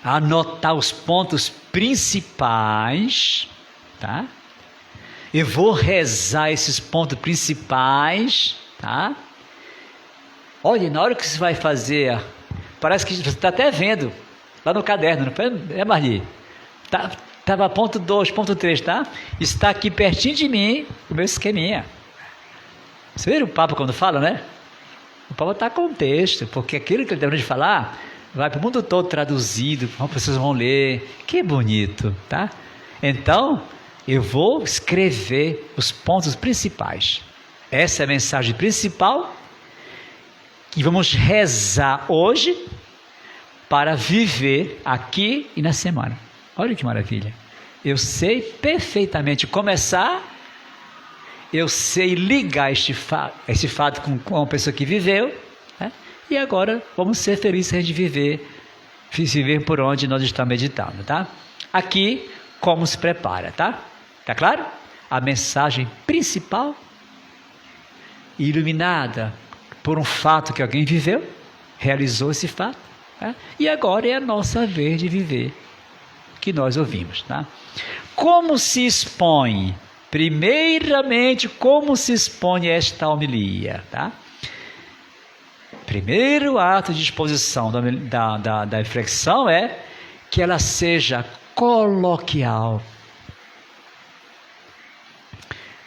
Speaker 3: Anotar os pontos principais, tá? Eu vou rezar esses pontos principais, tá? Olha, na hora que você vai fazer, parece que você está até vendo lá no caderno, não é, Marli? Estava ponto 2, ponto 3, tá? Está aqui pertinho de mim o meu esqueminha. Você viu o Papa quando fala, né? O Papa está com o texto, porque aquilo que ele terminou de falar vai para o mundo todo traduzido, as pessoas vão ler. Que bonito, tá? Então, eu vou escrever os pontos principais. Essa é a mensagem principal que vamos rezar hoje para viver aqui e na semana. Olha que maravilha. Eu sei perfeitamente começar, eu sei ligar esse fato com uma pessoa que viveu, né? E agora vamos ser felizes de viver por onde nós estamos meditando, tá? Aqui, como se prepara, tá? Tá claro? A mensagem principal, iluminada por um fato que alguém viveu, realizou esse fato, tá? E agora é a nossa vez de viver, que nós ouvimos, tá? Como se expõe? Primeiramente, como se expõe esta homilia, tá? Primeiro ato de exposição da reflexão é que ela seja coloquial.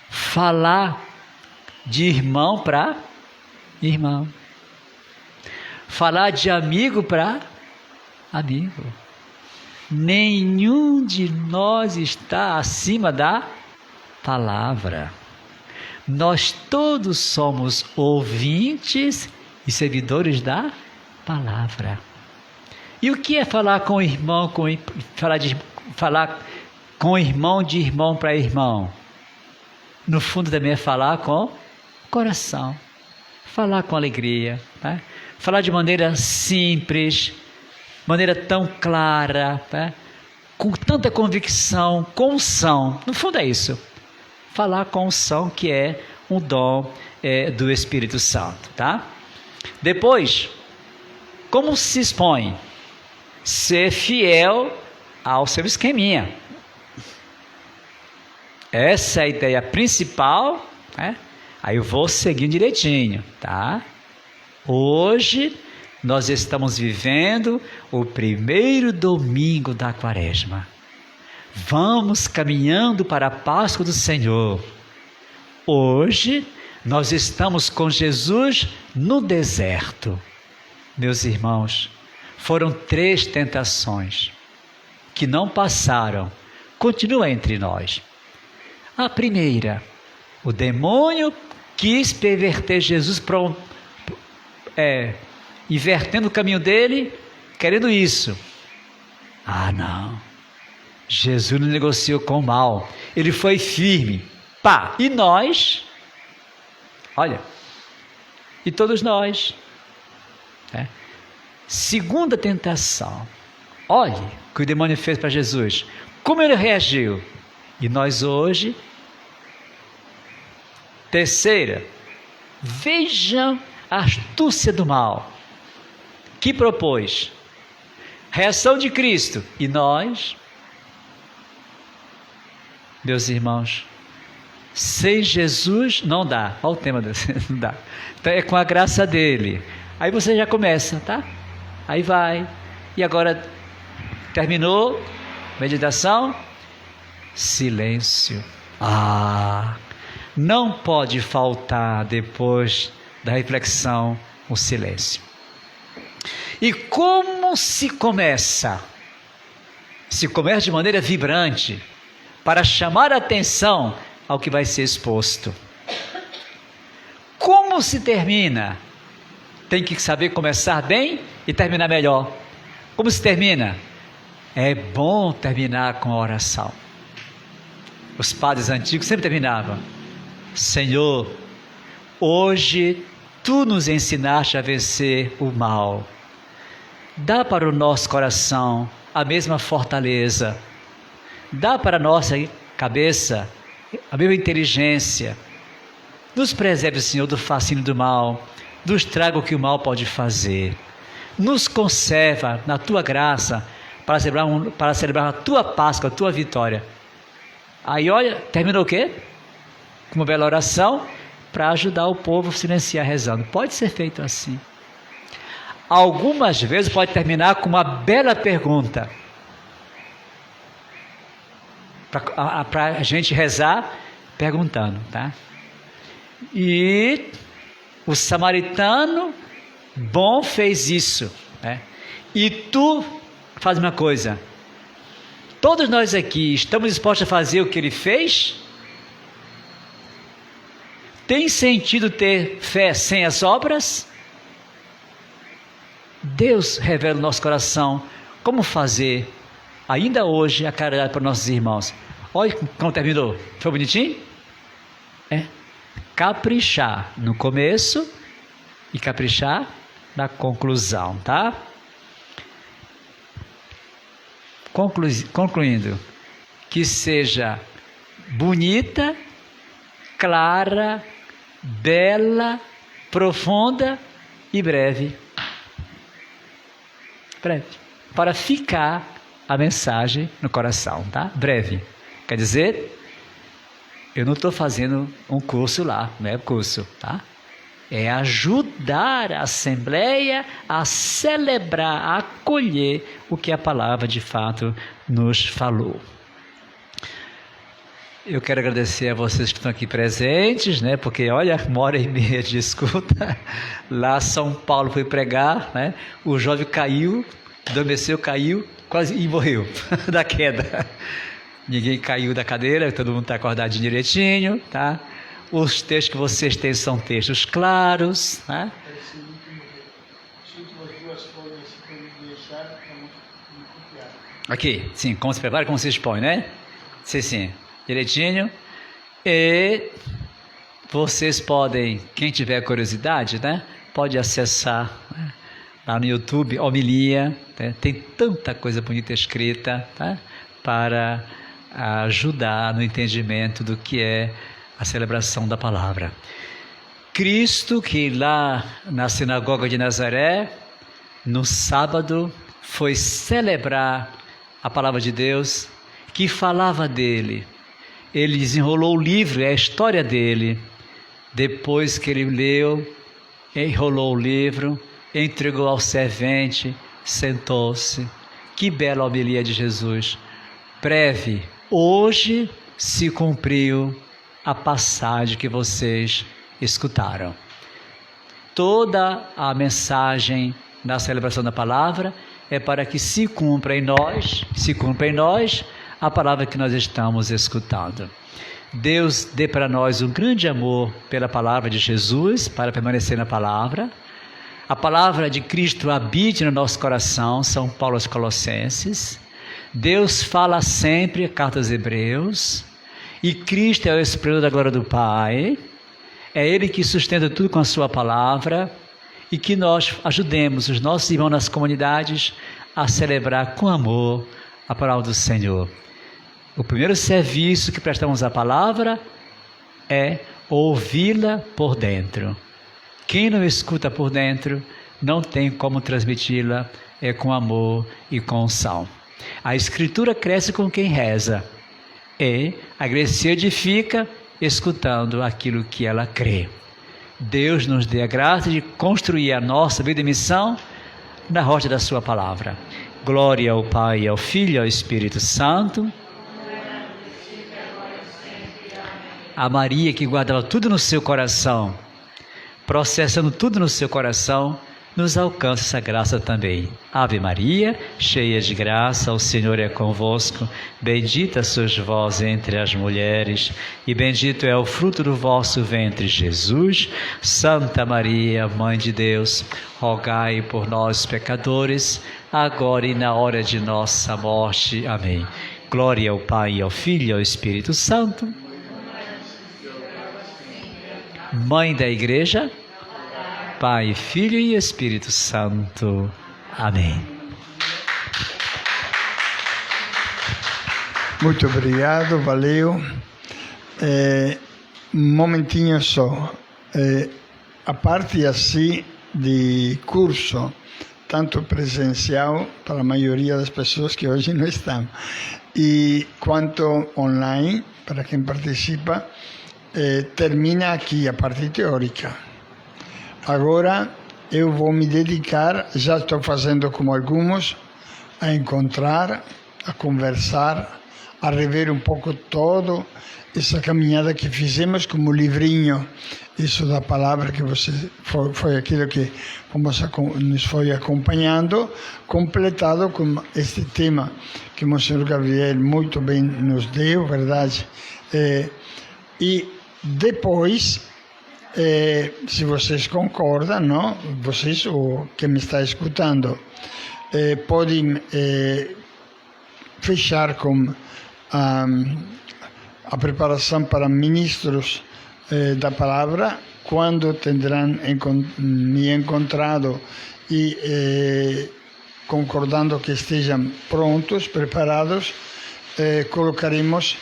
Speaker 3: Falar de irmão para irmão. Falar de amigo para amigo. Nenhum de nós está acima da palavra. Nós todos somos ouvintes e servidores da palavra. E o que é falar com o irmão, falar com o irmão de irmão para irmão? No fundo também é falar com coração, falar com alegria, tá? Falar de maneira simples, maneira tão clara, tá? Com tanta convicção, com unção. No fundo é isso. Falar com unção, que é um dom do Espírito Santo, tá? Depois, como se expõe? Ser fiel ao seu esqueminha. Essa é a ideia principal, né? Aí eu vou seguir direitinho, tá? Hoje nós estamos vivendo o primeiro domingo da Quaresma. Vamos caminhando para a Páscoa do Senhor. Hoje nós estamos com Jesus no deserto. Meus irmãos, foram 3 tentações que não passaram, continuam entre nós. A primeira, o demônio quis perverter Jesus invertendo o caminho dele, querendo isso. Não. Jesus não negociou com o mal. Ele foi firme. E nós? Olha, e todos nós. Segunda tentação. Olhe o que o demônio fez para Jesus. Como ele reagiu? E nós hoje? Terceira, vejam a astúcia do mal. Que propôs? Reação de Cristo. E nós? Meus irmãos, sem Jesus não dá. Olha o tema desse, não dá. Então é com a graça dele. Aí você já começa, tá? Aí vai. E agora terminou meditação? Silêncio. Não pode faltar depois da reflexão o silêncio. E como se começa? Se começa de maneira vibrante, para chamar a atenção ao que vai ser exposto. Como se termina? Tem que saber começar bem e terminar melhor. Como se termina? É bom terminar com a oração. Os padres antigos sempre terminavam. Senhor, hoje Tu nos ensinaste a vencer o mal. Dá para o nosso coração a mesma fortaleza. Dá para a nossa cabeça a mesma inteligência. Nos preserve, Senhor, do fascínio do mal. Nos traga o que o mal pode fazer. Nos conserva na Tua graça para celebrar a Tua Páscoa, a Tua vitória. Aí, olha, terminou o quê? Com uma bela oração para ajudar o povo a silenciar rezando. Pode ser feito assim. Algumas vezes pode terminar com uma bela pergunta. Para a gente rezar perguntando, tá? E o samaritano bom fez isso, né? E tu faz uma coisa. Todos nós aqui estamos dispostos a fazer o que ele fez? Tem sentido ter fé sem as obras? Deus revela no nosso coração como fazer ainda hoje a caridade para nossos irmãos. Olha como terminou. Foi bonitinho? Caprichar no começo e caprichar na conclusão, tá? Concluindo, que seja bonita, clara, bela, profunda e breve. Breve. Para ficar a mensagem no coração, tá? Breve. Quer dizer, eu não estou fazendo um curso lá, não é curso, tá? É ajudar a Assembleia a celebrar, a acolher o que a palavra de fato nos falou. Eu quero agradecer a vocês que estão aqui presentes, né? Porque olha, 1h30 de escuta. Lá São Paulo foi pregar, né? O jovem caiu, adormeceu, caiu, quase e morreu da queda. Ninguém caiu da cadeira, todo mundo está acordadinho direitinho, tá? Os textos que vocês têm são textos claros, tá?
Speaker 1: As últimas duas folhas que eu deixar estão copiadas.
Speaker 3: Aqui, sim, como se prepara, como se expõe, né? Sim, direitinho. E vocês podem, quem tiver curiosidade, né? Pode acessar, né? Lá no YouTube, homilia, né? Tem tanta coisa bonita escrita, tá? Para ajudar no entendimento do que é a celebração da palavra. Cristo, que lá na sinagoga de Nazaré, no sábado, foi celebrar a palavra de Deus, que falava dele. Ele desenrolou o livro, é a história dele. Depois que ele leu, enrolou o livro, entregou ao servente, sentou-se. Que bela homilia de Jesus. Breve, hoje se cumpriu a passagem que vocês escutaram. Toda a mensagem da celebração da palavra é para que se cumpra em nós a palavra que nós estamos escutando. Deus dê para nós um grande amor pela palavra de Jesus, para permanecer na palavra. A palavra de Cristo habite no nosso coração, São Paulo aos Colossenses. Deus fala sempre, carta aos Hebreus. E Cristo é o esplendor da glória do Pai, é Ele que sustenta tudo com a sua palavra, e que nós ajudemos os nossos irmãos nas comunidades a celebrar com amor a palavra do Senhor. O primeiro serviço que prestamos à palavra é ouvi-la por dentro. Quem não escuta por dentro não tem como transmiti-la, é com amor e com unção. A Escritura cresce com quem reza. E a igreja se edifica escutando aquilo que ela crê. Deus nos dê a graça de construir a nossa vida e missão na rocha da sua palavra. Glória ao Pai, ao Filho e ao Espírito Santo. A Maria que guardava tudo no seu coração, processando tudo no seu coração, nos alcança essa graça também. Ave Maria, cheia de graça, o Senhor é convosco. Bendita sois vós entre as mulheres, e bendito é o fruto do vosso ventre, Jesus. Santa Maria, Mãe de Deus, rogai por nós, pecadores, agora e na hora de nossa morte. Amém. Glória ao Pai, ao Filho e ao Espírito Santo. Mãe da Igreja, Pai, Filho e Espírito Santo. Amém.
Speaker 1: Muito obrigado, valeu. Um momentinho só. A parte assim de curso, tanto presencial para a maioria das pessoas que hoje não estão, e quanto online, para quem participa, termina aqui a parte teórica. Agora eu vou me dedicar, já estou fazendo como alguns, a encontrar, a conversar, a rever um pouco todo essa caminhada que fizemos como livrinho, isso da palavra que você foi aquilo que nos foi acompanhando, completado com este tema que o Monsenhor Gabriel muito bem nos deu, verdade? E depois, se vocês concordam, não? Vocês, ou quem me está escutando, podem fechar com a preparação para ministros da palavra, quando terão me encontrado e concordando que estejam prontos, preparados, colocaremos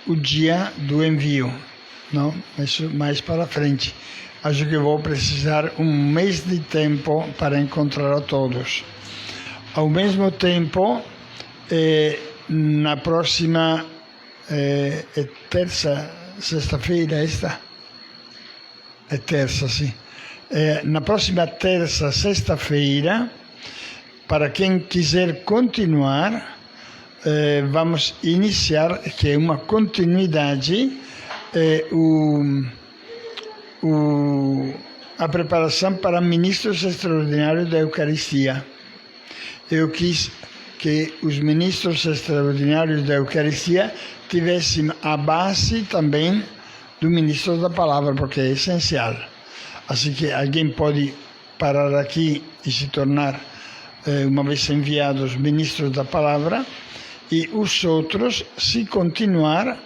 Speaker 1: o dia do envio, não? Isso mais para frente. Acho que vou precisar um mês de tempo para encontrar a todos. Ao mesmo tempo, na próxima terça, sexta-feira, esta? É terça, sim. Na próxima terça, sexta-feira, para quem quiser continuar, vamos iniciar, que é uma continuidade, a preparação para ministros extraordinários da Eucaristia. Eu quis que os ministros extraordinários da Eucaristia tivessem a base também do ministro da Palavra, porque é essencial. Assim que alguém pode parar aqui e se tornar, uma vez enviados, ministros da Palavra, e os outros, se continuar,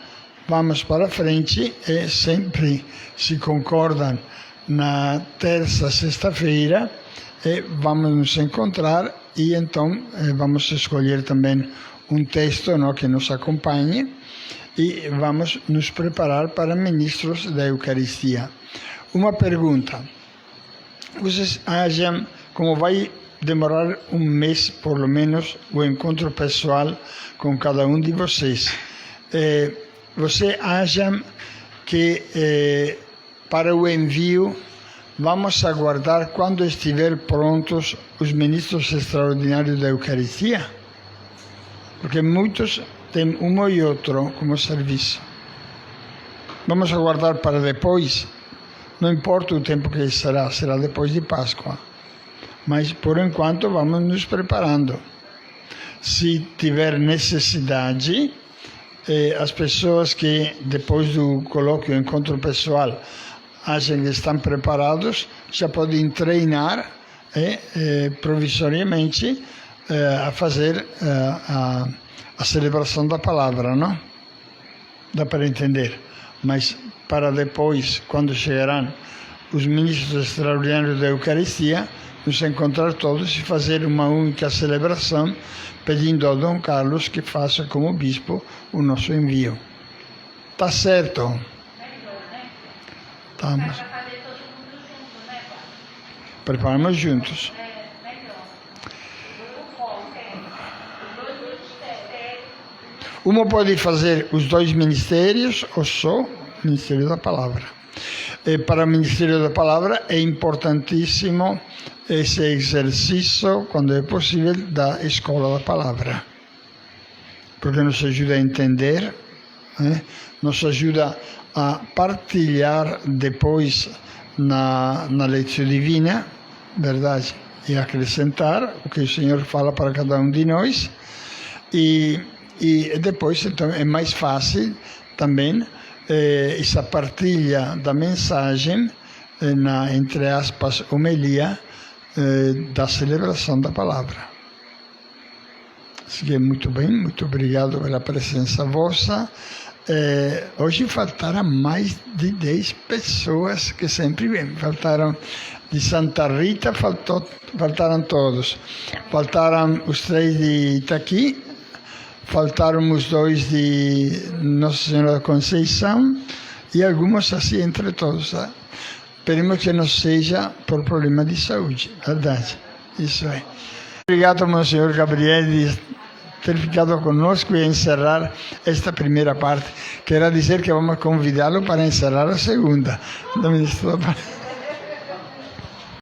Speaker 1: vamos para frente e sempre se concordam na terça, sexta-feira, e vamos nos encontrar e então vamos escolher também um texto, não, que nos acompanhe e vamos nos preparar para ministros da Eucaristia. Uma pergunta: vocês acham, como vai demorar um mês, por lo menos, o encontro pessoal com cada um de vocês, você acha que para o envio vamos aguardar quando estiver prontos os ministros extraordinários da Eucaristia? Porque muitos têm um e outro como serviço. Vamos aguardar para depois? Não importa o tempo que será depois de Páscoa. Mas, por enquanto, vamos nos preparando. Se tiver necessidade, as pessoas que, depois do colóquio, encontro pessoal, acham que estão preparados, já podem treinar provisoriamente a fazer a celebração da palavra, não? Dá para entender. Mas para depois, quando chegarão os ministros extraordinários da Eucaristia, nos encontrar todos e fazer uma única celebração, pedindo ao Dom Carlos que faça como bispo o nosso envio. Tá certo? Estamos. Preparamos juntos. Uma pode fazer os dois ministérios ou só o Ministério da Palavra. Para o Ministério da Palavra é importantíssimo esse exercício, quando é possível, da Escola da Palavra. Porque nos ajuda a entender, nos ajuda a partilhar depois na leitura divina, verdade? E acrescentar o que o Senhor fala para cada um de nós. E depois, então, é mais fácil também essa partilha da mensagem, entre aspas, homilia, da celebração da palavra. Assim que muito bem, muito obrigado pela presença vossa. Hoje faltaram mais de 10 pessoas que sempre vêm. Faltaram de Santa Rita, faltaram todos. Faltaram os 3 de Itaqui, faltaram os 2 de Nossa Senhora da Conceição e alguns assim entre todos. Tá? Esperemos que não seja por problema de saúde, verdade. Isso é. Obrigado, Monsenhor Gabriel, de ter ficado conosco e encerrar esta primeira parte. Quero dizer que vamos convidá-lo para encerrar a segunda.